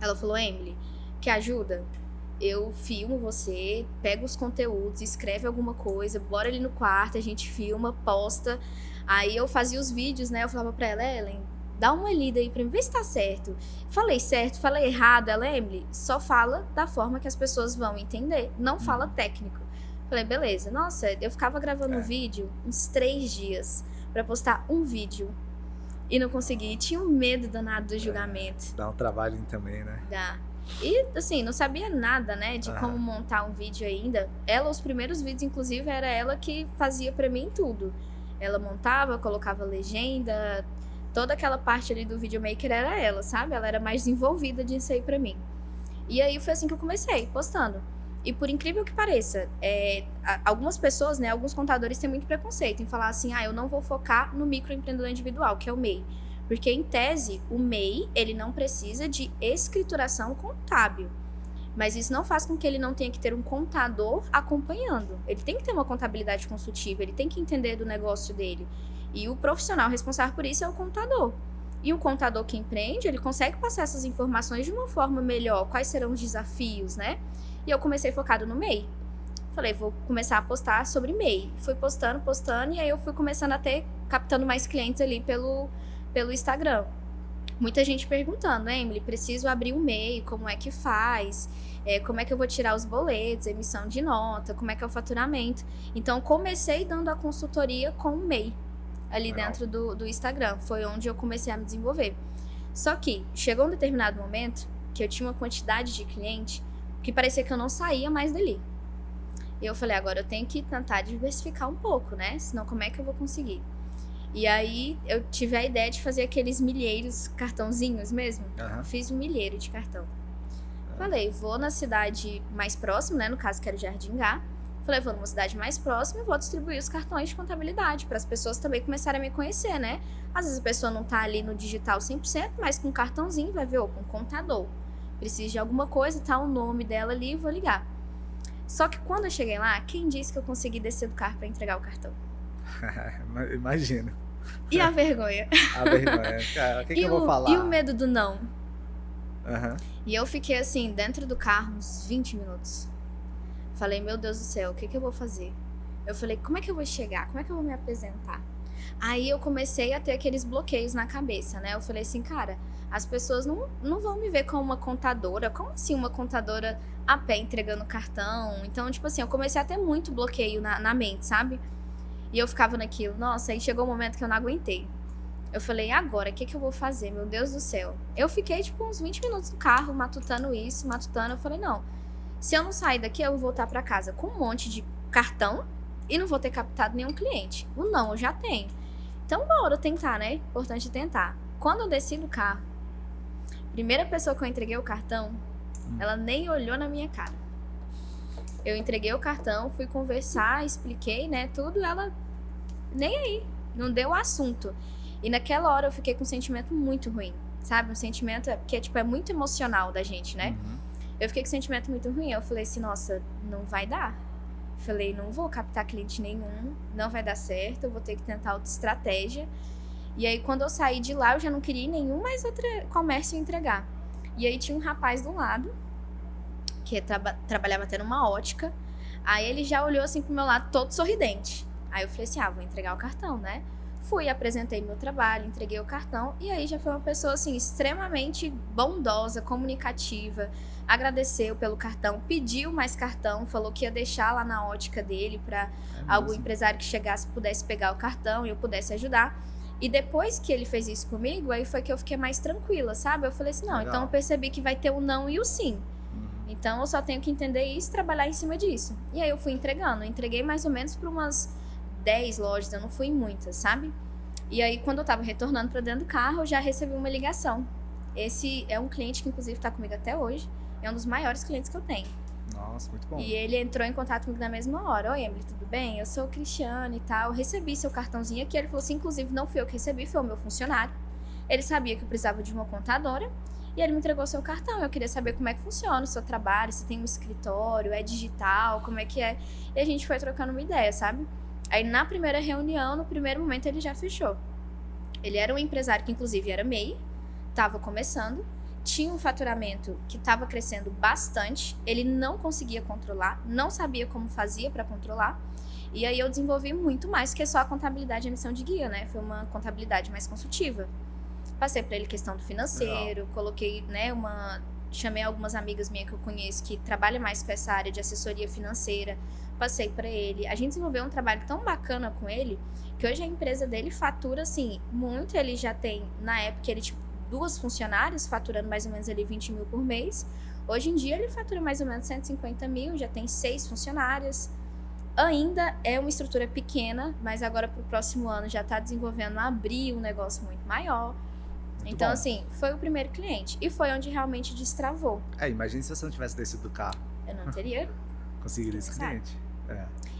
Ela falou, Emily, quer ajuda? Eu filmo você, pego os conteúdos, escreve alguma coisa, bora ali no quarto, a gente filma, posta. Aí eu fazia os vídeos, né? Eu falava pra ela, Ellen, dá uma lida aí pra mim, vê se tá certo. Falei certo, falei errado. Ela, Emily, só fala da forma que as pessoas vão entender, não fala técnico. Falei, beleza. Nossa, eu ficava gravando um vídeo uns 3 dias pra postar um vídeo. E não consegui. Tinha um medo danado do julgamento. Dá um trabalho também, né? Dá. E, assim, não sabia nada, né, de como montar um vídeo ainda. Ela, os primeiros vídeos, inclusive, era ela que fazia pra mim tudo. Ela montava, colocava legenda, toda aquela parte ali do videomaker era ela, sabe? Ela era mais desenvolvida disso aí pra mim. E aí foi assim que eu comecei, postando. E por incrível que pareça, algumas pessoas, né, alguns contadores têm muito preconceito em falar assim, eu não vou focar no microempreendedor individual, que é o MEI. Porque, em tese, o MEI, ele não precisa de escrituração contábil. Mas isso não faz com que ele não tenha que ter um contador acompanhando. Ele tem que ter uma contabilidade consultiva, ele tem que entender do negócio dele. E o profissional responsável por isso é o contador. E o contador que empreende, ele consegue passar essas informações de uma forma melhor. Quais serão os desafios, né? E eu comecei focado no MEI. Falei, vou começar a postar sobre MEI. Fui postando, e aí eu fui começando a captando mais clientes ali pelo Instagram. Muita gente perguntando, Emily, preciso abrir um MEI, como é que faz? Como é que eu vou tirar os boletos, emissão de nota, como é que é o faturamento? Então, comecei dando a consultoria com o MEI, ali dentro do Instagram. Foi onde eu comecei a me desenvolver. Só que, chegou um determinado momento que eu tinha uma quantidade de cliente que parecia que eu não saía mais dali. E eu falei, agora eu tenho que tentar diversificar um pouco, né? Senão, como é que eu vou conseguir? E aí, eu tive a ideia de fazer aqueles milheiros, cartãozinhos mesmo. Fiz um milheiro de cartão. Falei, vou na cidade mais próxima, né? No caso, que era Jardingá. Falei, vou numa cidade mais próxima e vou distribuir os cartões de contabilidade para as pessoas também começarem a me conhecer, né? Às vezes a pessoa não tá ali no digital 100%, mas com um cartãozinho vai ver, com um contador. Preciso de alguma coisa, tá o nome dela ali, vou ligar. Só que quando eu cheguei lá, quem disse que eu consegui descer do carro para entregar o cartão? Imagino. E a vergonha? A vergonha. Cara, o que eu vou falar? E o medo do não? E eu fiquei assim, dentro do carro, uns 20 minutos. Falei, meu Deus do céu, o que eu vou fazer? Eu falei, como é que eu vou chegar? Como é que eu vou me apresentar? Aí eu comecei a ter aqueles bloqueios na cabeça, né? Eu falei assim, cara, as pessoas não vão me ver como uma contadora. Como assim uma contadora a pé entregando cartão? Então, tipo assim, eu comecei a ter muito bloqueio na mente, sabe? E eu ficava naquilo. Nossa, aí chegou um momento que eu não aguentei. Eu falei, agora, o que eu vou fazer? Meu Deus do céu. Eu fiquei, tipo, uns 20 minutos no carro, matutando. Eu falei, não, se eu não sair daqui, eu vou voltar pra casa com um monte de cartão e não vou ter captado nenhum cliente. O não, eu já tenho. Então, bora tentar, né? Importante tentar. Quando eu desci do carro, primeira pessoa que eu entreguei o cartão, ela nem olhou na minha cara. Eu entreguei o cartão, fui conversar, expliquei, né, tudo, ela nem aí, não deu o assunto. E naquela hora eu fiquei com um sentimento muito ruim, sabe? Um sentimento que é muito emocional da gente, né? Eu fiquei com um sentimento muito ruim, eu falei assim, nossa, não vai dar. Falei, não vou captar cliente nenhum, não vai dar certo, eu vou ter que tentar outra estratégia. E aí, quando eu saí de lá, eu já não queria ir nenhum mais outro comércio entregar. E aí tinha um rapaz do lado, que trabalhava até numa ótica. Aí ele já olhou assim pro meu lado, todo sorridente. Aí eu falei assim, vou entregar o cartão, né? Fui, apresentei meu trabalho, entreguei o cartão. E aí já foi uma pessoa, assim, extremamente bondosa, comunicativa. Agradeceu pelo cartão, pediu mais cartão, falou que ia deixar lá na ótica dele pra algum empresário que chegasse pudesse pegar o cartão e eu pudesse ajudar. E depois que ele fez isso comigo, aí foi que eu fiquei mais tranquila, sabe? Eu falei assim, não, então eu percebi que vai ter o não e o sim. Então eu só tenho que entender isso e trabalhar em cima disso. E aí eu fui entregando. Eu entreguei mais ou menos para umas 10 lojas, eu não fui em muitas, sabe? E aí quando eu tava retornando para dentro do carro, eu já recebi uma ligação. Esse é um cliente que inclusive tá comigo até hoje. É um dos maiores clientes que eu tenho. Nossa, muito bom. E ele entrou em contato comigo na mesma hora. Oi, Emily, tudo bem? Eu sou o Cristiano e tal. Eu recebi seu cartãozinho aqui. Ele falou assim, inclusive não fui eu que recebi, foi o meu funcionário. Ele sabia que eu precisava de uma contadora. E ele me entregou seu cartão. Eu queria saber como é que funciona o seu trabalho, se tem um escritório, é digital, como é que é. E a gente foi trocando uma ideia, sabe? Aí na primeira reunião, no primeiro momento, ele já fechou. Ele era um empresário que inclusive era MEI, estava começando, tinha um faturamento que estava crescendo bastante, ele não conseguia controlar, não sabia como fazia para controlar. E aí eu desenvolvi muito mais que só a contabilidade e emissão de guia, né? Foi uma contabilidade mais consultiva. Passei para ele questão do financeiro, coloquei, né, chamei algumas amigas minhas que eu conheço que trabalham mais com essa área de assessoria financeira, passei para ele. A gente desenvolveu um trabalho tão bacana com ele, que hoje a empresa dele fatura, assim, muito. Ele já tem, na época, ele, tipo, 2 funcionários, faturando mais ou menos ali 20 mil por mês. Hoje em dia ele fatura mais ou menos 150 mil, já tem 6 funcionários. Ainda é uma estrutura pequena, mas agora para o próximo ano já está desenvolvendo abrir um negócio muito maior. Então, bom. assim, foi o primeiro cliente. E foi onde realmente destravou. Imagina se você não tivesse descido do carro. Eu não teria Conseguido esse cliente.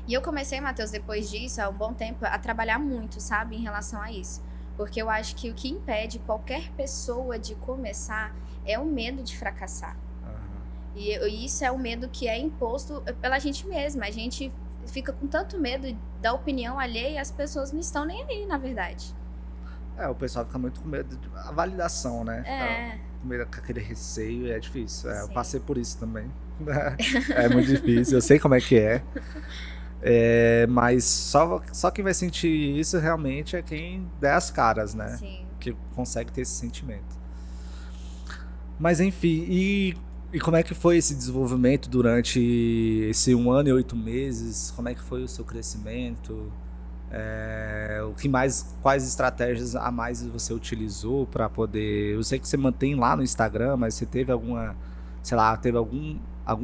E eu comecei, Matheus, depois disso, há um bom tempo, a trabalhar muito, sabe, em relação a isso. Porque eu acho que o que impede qualquer pessoa de começar é o medo de fracassar. E isso é um medo que é imposto pela gente mesma. A gente fica com tanto medo da opinião alheia e as pessoas não estão nem aí, na verdade. O pessoal fica muito com medo da validação, né? Com medo, com aquele receio, é difícil. Eu passei por isso também. É muito difícil, eu sei como é que é. Mas só quem vai sentir isso realmente é quem der as caras, né? Sim. Que consegue ter esse sentimento. Mas enfim, e como é que foi esse desenvolvimento durante esse 1 ano e 8 meses? Como é que foi o seu crescimento? Quais estratégias a mais você utilizou para poder... Eu sei que você mantém lá no Instagram, mas você teve alguma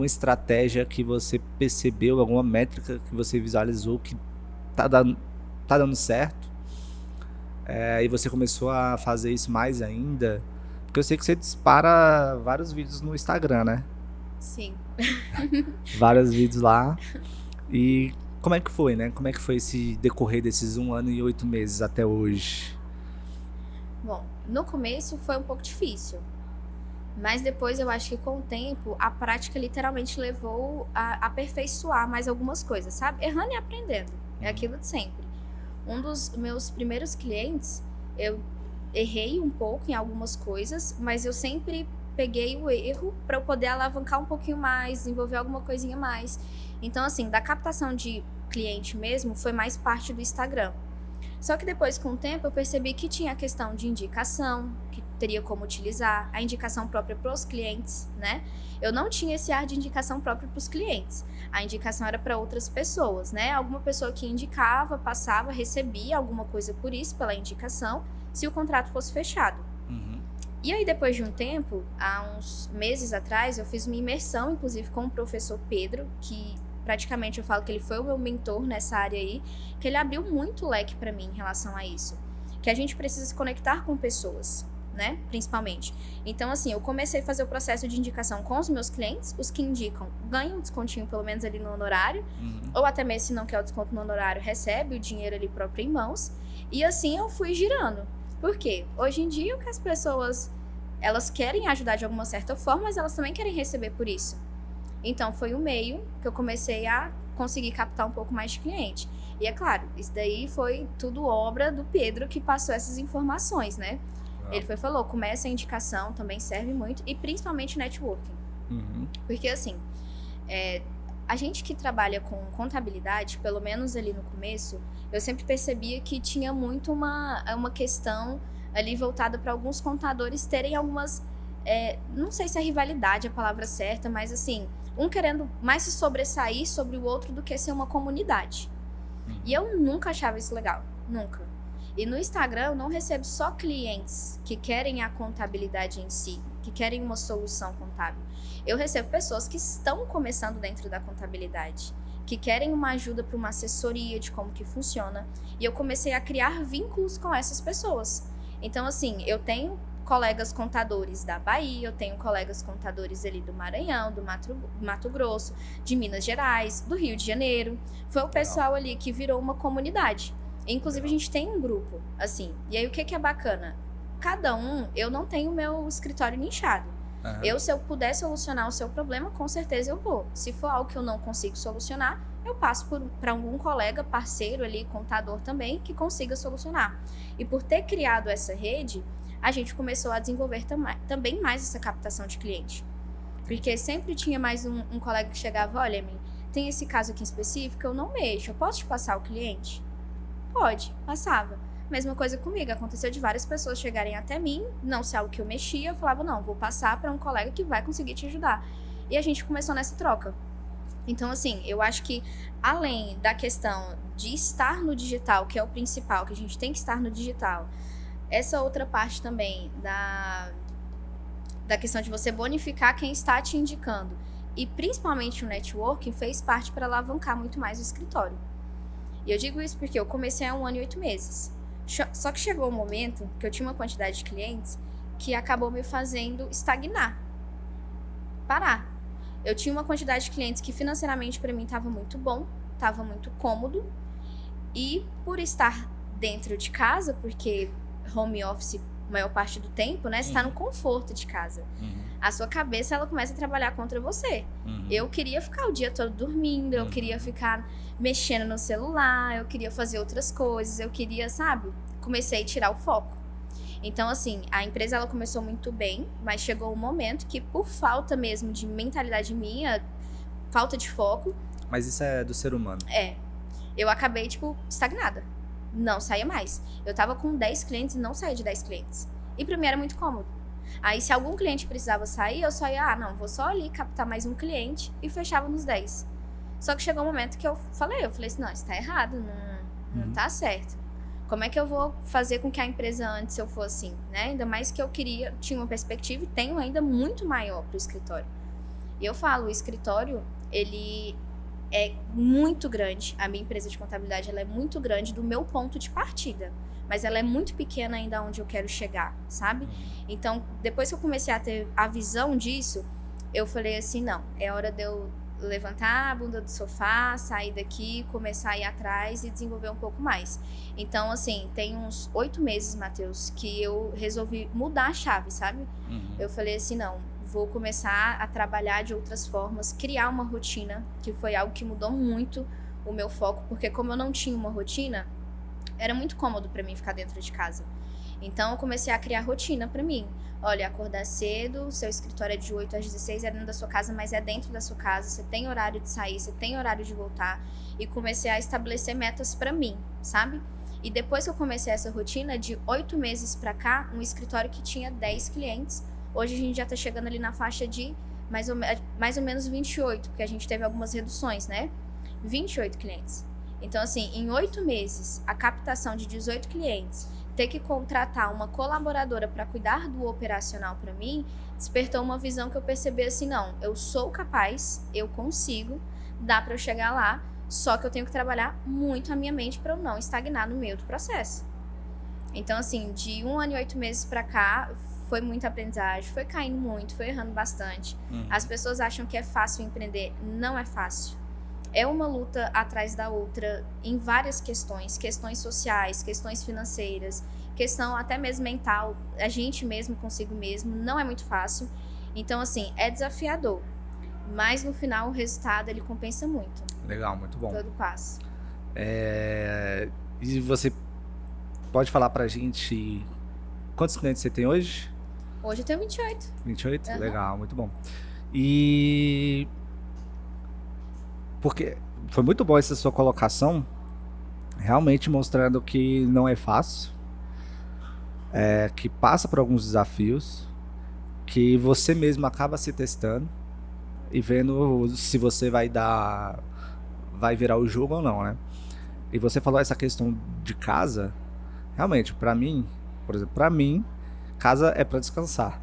estratégia que você percebeu, alguma métrica que você visualizou que tá dando certo? E você começou a fazer isso mais ainda? Porque eu sei que você dispara vários vídeos no Instagram, né? Sim. Vários vídeos lá. E como é que foi, né? Como é que foi esse decorrer desses 1 ano e 8 meses até hoje? Bom, no começo foi um pouco difícil. Mas depois eu acho que com o tempo a prática literalmente levou a aperfeiçoar mais algumas coisas, sabe? Errando e aprendendo. É aquilo de sempre. Um dos meus primeiros clientes, eu errei um pouco em algumas coisas, mas eu sempre peguei o erro para eu poder alavancar um pouquinho mais, desenvolver alguma coisinha mais. Então, assim, da captação de cliente mesmo, foi mais parte do Instagram. Só que depois, com o tempo, eu percebi que tinha a questão de indicação, que teria como utilizar, a indicação própria para os clientes, né? Eu não tinha esse ar de indicação própria para os clientes. A indicação era para outras pessoas, né? Alguma pessoa que indicava, passava, recebia alguma coisa por isso, pela indicação, se o contrato fosse fechado. E aí, depois de um tempo, há uns meses atrás, eu fiz uma imersão, inclusive, com o professor Pedro, que praticamente eu falo que ele foi o meu mentor nessa área aí, que ele abriu muito leque para mim em relação a isso. Que a gente precisa se conectar com pessoas, né? Principalmente. Então, assim, eu comecei a fazer o processo de indicação com os meus clientes, os que indicam ganham um descontinho, pelo menos ali no honorário, ou até mesmo se não quer o desconto no honorário, recebe o dinheiro ali próprio em mãos, e assim eu fui girando. Por quê? Hoje em dia, o que as pessoas, elas querem ajudar de alguma certa forma, mas elas também querem receber por isso. Então, foi o meio que eu comecei a conseguir captar um pouco mais de cliente. E é claro, isso daí foi tudo obra do Pedro que passou essas informações, né? Ele falou, começa a indicação, também serve muito, e principalmente networking. Porque assim, a gente que trabalha com contabilidade, pelo menos ali no começo, eu sempre percebia que tinha muito uma questão ali voltada para alguns contadores terem algumas, não sei se é rivalidade a palavra certa, mas assim, um querendo mais se sobressair sobre o outro do que ser uma comunidade. E eu nunca achava isso legal, nunca. E no Instagram eu não recebo só clientes que querem a contabilidade em si, que querem uma solução contábil. Eu recebo pessoas que estão começando dentro da contabilidade, que querem uma ajuda para uma assessoria de como que funciona. E eu comecei a criar vínculos com essas pessoas. Então, assim, eu tenho colegas contadores da Bahia, eu tenho colegas contadores ali do Maranhão, do Mato Grosso, de Minas Gerais, do Rio de Janeiro. Foi o pessoal ali que virou uma comunidade. Inclusive, a gente tem um grupo, assim. E aí, o que é bacana? Cada um, eu não tenho o meu escritório nichado. Se eu puder solucionar o seu problema, com certeza eu vou. Se for algo que eu não consigo solucionar, eu passo para algum colega, parceiro ali, contador também, que consiga solucionar. E por ter criado essa rede, a gente começou a desenvolver também mais essa captação de cliente. Porque sempre tinha mais um colega que chegava, olha, Emily, tem esse caso aqui em específico, eu não mexo, eu posso te passar o cliente? Pode, passava. Mesma coisa comigo, aconteceu de várias pessoas chegarem até mim, não ser algo que eu mexia, eu falava, não, vou passar para um colega que vai conseguir te ajudar. E a gente começou nessa troca. Então, assim, eu acho que além da questão de estar no digital, que é o principal, que a gente tem que estar no digital, essa outra parte também da questão de você bonificar quem está te indicando, e principalmente o networking, fez parte para alavancar muito mais o escritório. E eu digo isso porque eu comecei há 1 ano e 8 meses. Só que chegou um momento que eu tinha uma quantidade de clientes que acabou me fazendo estagnar, parar. Eu tinha uma quantidade de clientes que financeiramente para mim estava muito bom, estava muito cômodo, e por estar dentro de casa, porque home office a maior parte do tempo, né, você está no conforto de casa. A sua cabeça, ela começa a trabalhar contra você. Eu queria ficar o dia todo dormindo, eu queria ficar mexendo no celular, eu queria fazer outras coisas, eu queria, sabe? Comecei a tirar o foco. Então, assim, a empresa, ela começou muito bem, mas chegou um momento que, por falta mesmo de mentalidade minha, falta de foco... Mas isso é do ser humano. Eu acabei, tipo, estagnada. Não saía mais. Eu tava com 10 clientes e não saía de 10 clientes. E pra mim era muito cômodo. Aí, se algum cliente precisava sair, eu só ia, não, vou só ali captar mais um cliente, e fechava nos 10. Só que chegou um momento que eu falei assim, não, isso tá errado, não tá certo. Como é que eu vou fazer com que a empresa antes eu for assim, né? Ainda mais que eu tinha uma perspectiva e tenho ainda muito maior pro escritório. E eu falo, o escritório, ele é muito grande. A minha empresa de contabilidade, ela é muito grande do meu ponto de partida. Mas ela é muito pequena ainda onde eu quero chegar, sabe? Então, depois que eu comecei a ter a visão disso, eu falei assim, não, é hora de eu levantar a bunda do sofá, sair daqui, começar a ir atrás e desenvolver um pouco mais. Então, assim, tem uns 8 meses, Matheus, que eu resolvi mudar a chave, sabe? Eu falei assim, não, vou começar a trabalhar de outras formas, criar uma rotina, que foi algo que mudou muito o meu foco, porque como eu não tinha uma rotina, era muito cômodo pra mim ficar dentro de casa. Então, eu comecei a criar rotina pra mim. Olha, acordar cedo, seu escritório é de 8 às 16, é dentro da sua casa, mas é dentro da sua casa, você tem horário de sair, você tem horário de voltar. E comecei a estabelecer metas pra mim, sabe? E depois que eu comecei essa rotina, de 8 meses pra cá, um escritório que tinha 10 clientes, hoje a gente já tá chegando ali na faixa de mais ou menos 28, porque a gente teve algumas reduções, né? 28 clientes. Então, assim, em 8 meses, a captação de 18 clientes, ter que contratar uma colaboradora para cuidar do operacional para mim, despertou uma visão que eu percebi assim, não, eu sou capaz, eu consigo, dá para eu chegar lá, só que eu tenho que trabalhar muito a minha mente para eu não estagnar no meio do processo. Então, assim, de 1 ano e 8 meses para cá, foi muita aprendizagem, foi caindo muito, foi errando bastante. As pessoas acham que é fácil empreender, não é fácil. É uma luta atrás da outra em várias questões sociais, questões financeiras, questão até mesmo mental, a gente mesmo consigo mesmo, não é muito fácil. Então, assim, é desafiador, mas no final o resultado ele compensa muito. Legal, muito bom. Todo passo. E você pode falar pra gente quantos clientes você tem hoje? Hoje eu tenho 28. 28? Legal, muito bom. E... porque foi muito boa essa sua colocação, realmente mostrando que não é fácil, que passa por alguns desafios, que você mesmo acaba se testando e vendo se você vai virar o jogo ou não, né? E você falou essa questão de casa, realmente, pra mim, por exemplo, casa é pra descansar.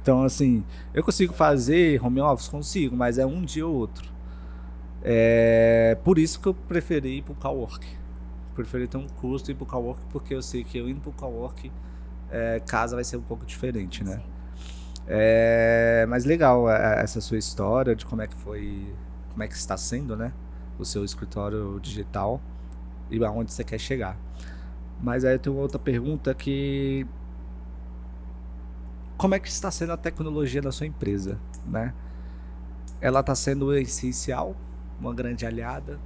Então, assim, eu consigo fazer home office? Consigo, mas é um dia ou outro. Por isso que eu preferi ir pro cowork. Preferi ter um custo e ir pro cowork, porque eu sei que eu indo pro cowork, casa vai ser um pouco diferente, né? Mas legal essa sua história de como é que está sendo, né? O seu escritório digital e aonde você quer chegar. Mas aí eu tenho outra pergunta que... como é que está sendo a tecnologia da sua empresa, né? Ela está sendo essencial, uma grande aliada?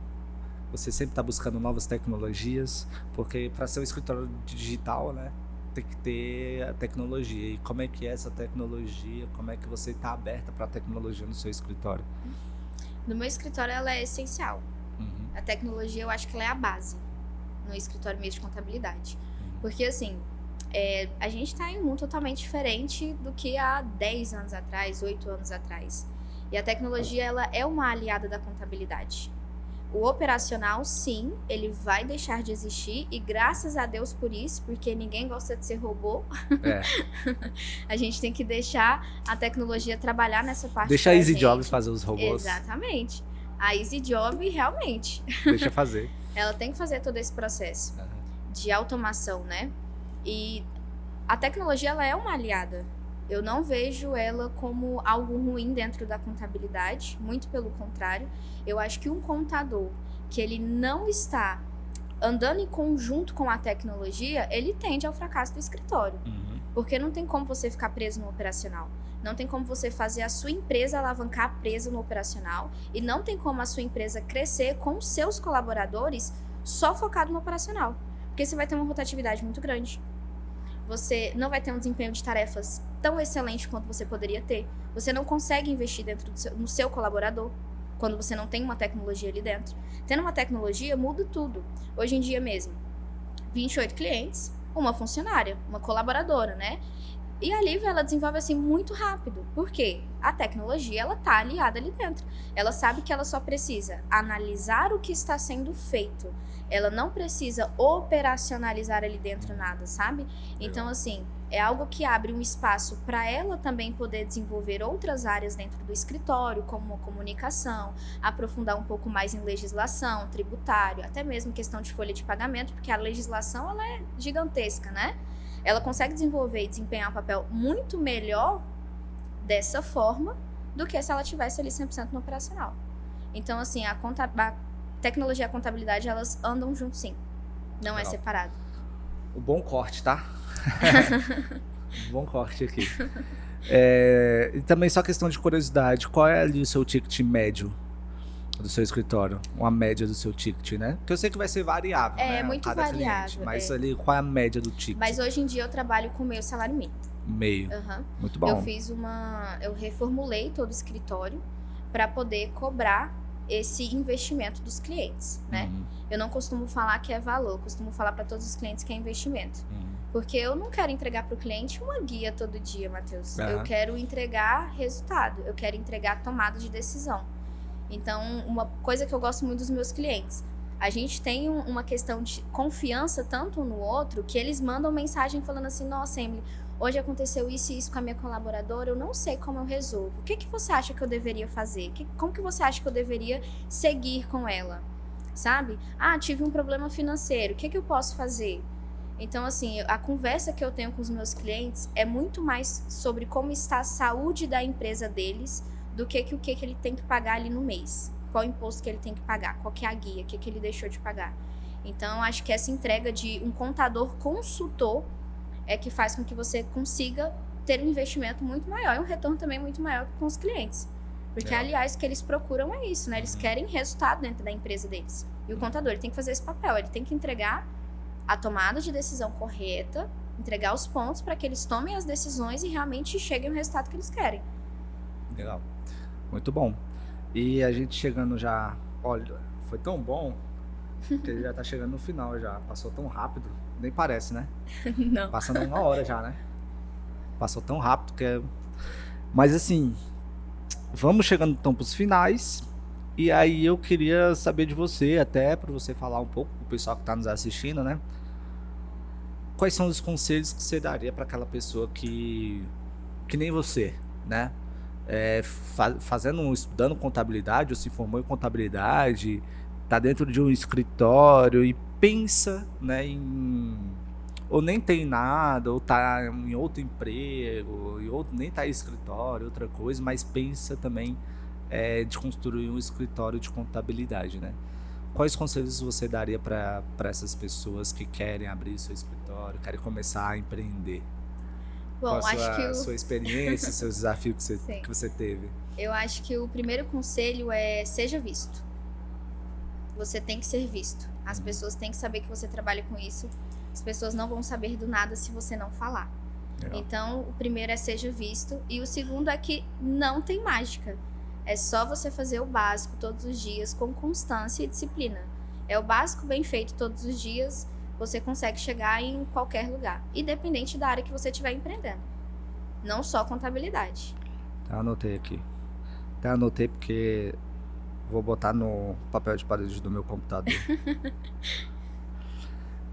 Você sempre está buscando novas tecnologias? Porque para ser um escritório digital, né, tem que ter a tecnologia. E como é que é essa tecnologia? Como é que você está aberta para a tecnologia no seu escritório? No meu escritório ela é essencial. A tecnologia eu acho que ela é a base no escritório mesmo de contabilidade. Porque assim, a gente está em um mundo totalmente diferente do que há 10 anos atrás, 8 anos atrás. E a tecnologia, ela é uma aliada da contabilidade. O operacional, sim, ele vai deixar de existir, e graças a Deus por isso, porque ninguém gosta de ser robô. A gente tem que deixar a tecnologia trabalhar nessa parte. Deixa a Easy Jobs fazer os robôs. Exatamente. A Easy Job, realmente. Deixa fazer. Ela tem que fazer todo esse processo de automação, né? E a tecnologia ela é uma aliada. Eu não vejo ela como algo ruim dentro da contabilidade, muito pelo contrário. Eu acho que um contador que ele não está andando em conjunto com a tecnologia, ele tende ao fracasso do escritório. Porque não tem como você ficar preso no operacional. Não tem como você fazer a sua empresa alavancar preso no operacional. E não tem como a sua empresa crescer com os seus colaboradores só focado no operacional. Porque você vai ter uma rotatividade muito grande. Você não vai ter um desempenho de tarefas tão excelente quanto você poderia ter. Você não consegue investir dentro no seu colaborador quando você não tem uma tecnologia ali dentro. Tendo uma tecnologia muda tudo. Hoje em dia mesmo, 28 clientes, uma funcionária, uma colaboradora, né? E a Lívia, ela desenvolve assim muito rápido. Por quê? A tecnologia, ela tá aliada ali dentro. Ela sabe que ela só precisa analisar o que está sendo feito. Ela não precisa operacionalizar ali dentro nada, sabe? Então, assim, é algo que abre um espaço para ela também poder desenvolver outras áreas dentro do escritório, como a comunicação, aprofundar um pouco mais em legislação, tributário, até mesmo questão de folha de pagamento, porque a legislação, ela é gigantesca, né? Ela consegue desenvolver e desempenhar um papel muito melhor dessa forma do que se ela tivesse ali 100% no operacional. Então, assim, a tecnologia e a contabilidade, elas andam juntos, sim. Não é separado. O bom corte, tá? Bom corte aqui. E também só questão de curiosidade, qual é ali o seu ticket médio do seu escritório? Uma média do seu ticket, né? Porque eu sei que vai ser variável, né? Muito cada variável. Cliente, mas ali, qual é a média do ticket? Mas hoje em dia eu trabalho com meio salário mínimo. Meio. Muito bom. Eu reformulei todo o escritório para poder cobrar esse investimento dos clientes, né? Eu não costumo falar que é valor, eu costumo falar para todos os clientes que é investimento. Porque eu não quero entregar para o cliente uma guia todo dia, Matheus. Eu quero entregar resultado, eu quero entregar tomada de decisão. Então, uma coisa que eu gosto muito dos meus clientes, a gente tem uma questão de confiança tanto um no outro, que eles mandam mensagem falando assim, nossa, Emily, hoje aconteceu isso e isso com a minha colaboradora, eu não sei como eu resolvo. O que você acha que eu deveria fazer? Como que você acha que eu deveria seguir com ela? Sabe? Tive um problema financeiro, o que eu posso fazer? Então, assim, a conversa que eu tenho com os meus clientes é muito mais sobre como está a saúde da empresa deles do que o que ele tem que pagar ali no mês. Qual imposto que ele tem que pagar, qual que é a guia, o que ele deixou de pagar. Então, acho que essa entrega de um contador consultor é que faz com que você consiga ter um investimento muito maior e um retorno também muito maior com os clientes. Porque, aliás, o que eles procuram é isso, né? Eles querem resultado dentro da empresa deles. E o contador, ele tem que fazer esse papel, ele tem que entregar a tomada de decisão correta, entregar os pontos para que eles tomem as decisões e realmente cheguem ao resultado que eles querem. Legal. Muito bom. E a gente chegando já... Olha, foi tão bom que ele já tá chegando no final já. Passou tão rápido. Nem parece, né? Não. Passando 1 hora já, né? Passou tão rápido que é... Mas assim, vamos chegando então pros finais. E aí eu queria saber de você, até para você falar um pouco pro pessoal que tá nos assistindo, né? Quais são os conselhos que você daria para aquela pessoa que nem você, né? Estudando contabilidade, ou se formou em contabilidade, tá dentro de um escritório e pensa, né, ou nem tem nada, ou tá em outro emprego, nem tá em escritório, outra coisa, mas pensa também de construir um escritório de contabilidade, né? Quais conselhos você daria para essas pessoas que querem abrir seu escritório, querem começar a empreender? Bom, Qual a sua experiência, seus desafios que você teve? Eu acho que o primeiro conselho é seja visto. Você tem que ser visto. As pessoas têm que saber que você trabalha com isso. As pessoas não vão saber do nada se você não falar. Legal. Então, o primeiro é seja visto. E o segundo é que não tem mágica. É só você fazer o básico todos os dias com constância e disciplina. É o básico bem feito todos os dias, você consegue chegar em qualquer lugar, independente da área que você estiver empreendendo. Não só contabilidade. Anotei aqui. Até anotei porque vou botar no papel de parede do meu computador.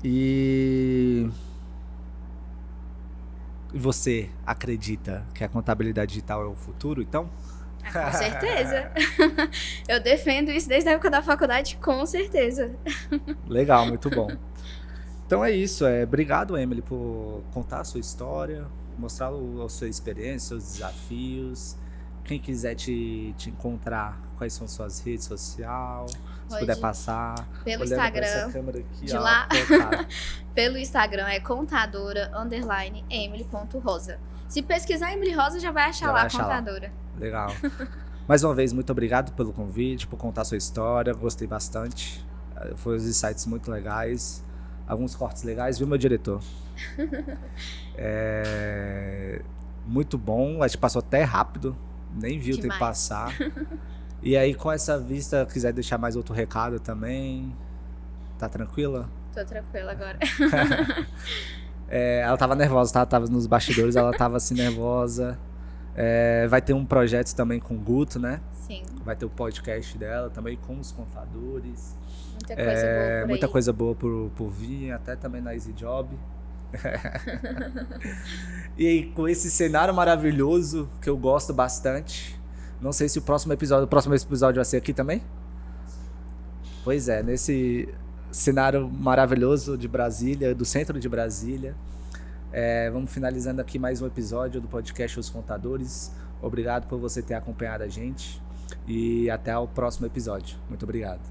E você acredita que a contabilidade digital é o futuro, então? Com certeza. Eu defendo isso desde a época da faculdade, com certeza. Legal, muito bom. Então é isso. Obrigado, Emily, por contar a sua história, mostrar a sua experiência, seus desafios. Quem quiser te encontrar, quais são suas redes sociais, se puder passar. Pelo Instagram, aqui, de lá, pelo Instagram é contadora_emily.rosa. Se pesquisar Emily Rosa, já vai achar lá, contadora. Legal. Mais uma vez, muito obrigado pelo convite, por contar a sua história. Gostei bastante. Foi uns insights muito legais. Alguns cortes legais, viu, meu diretor? Muito bom. Acho que passou até rápido. Nem viu o tempo passar. E aí, com essa vista, quiser deixar mais outro recado também. Tá tranquila? Tô tranquila agora. Ela tava nervosa, tá? Tava nos bastidores, ela tava assim nervosa. Vai ter um projeto também com o Guto, né? Sim. Vai ter o podcast dela também com os contadores. Muita coisa boa por aí. Muita coisa boa por vir, até também na Easy Job. E aí, com esse cenário maravilhoso que eu gosto bastante, não sei se o próximo episódio vai ser aqui também? Pois é, nesse cenário maravilhoso de Brasília, do centro de Brasília. Vamos finalizando aqui mais um episódio do podcast Os Contadores. Obrigado por você ter acompanhado a gente e até o próximo episódio. Muito obrigado.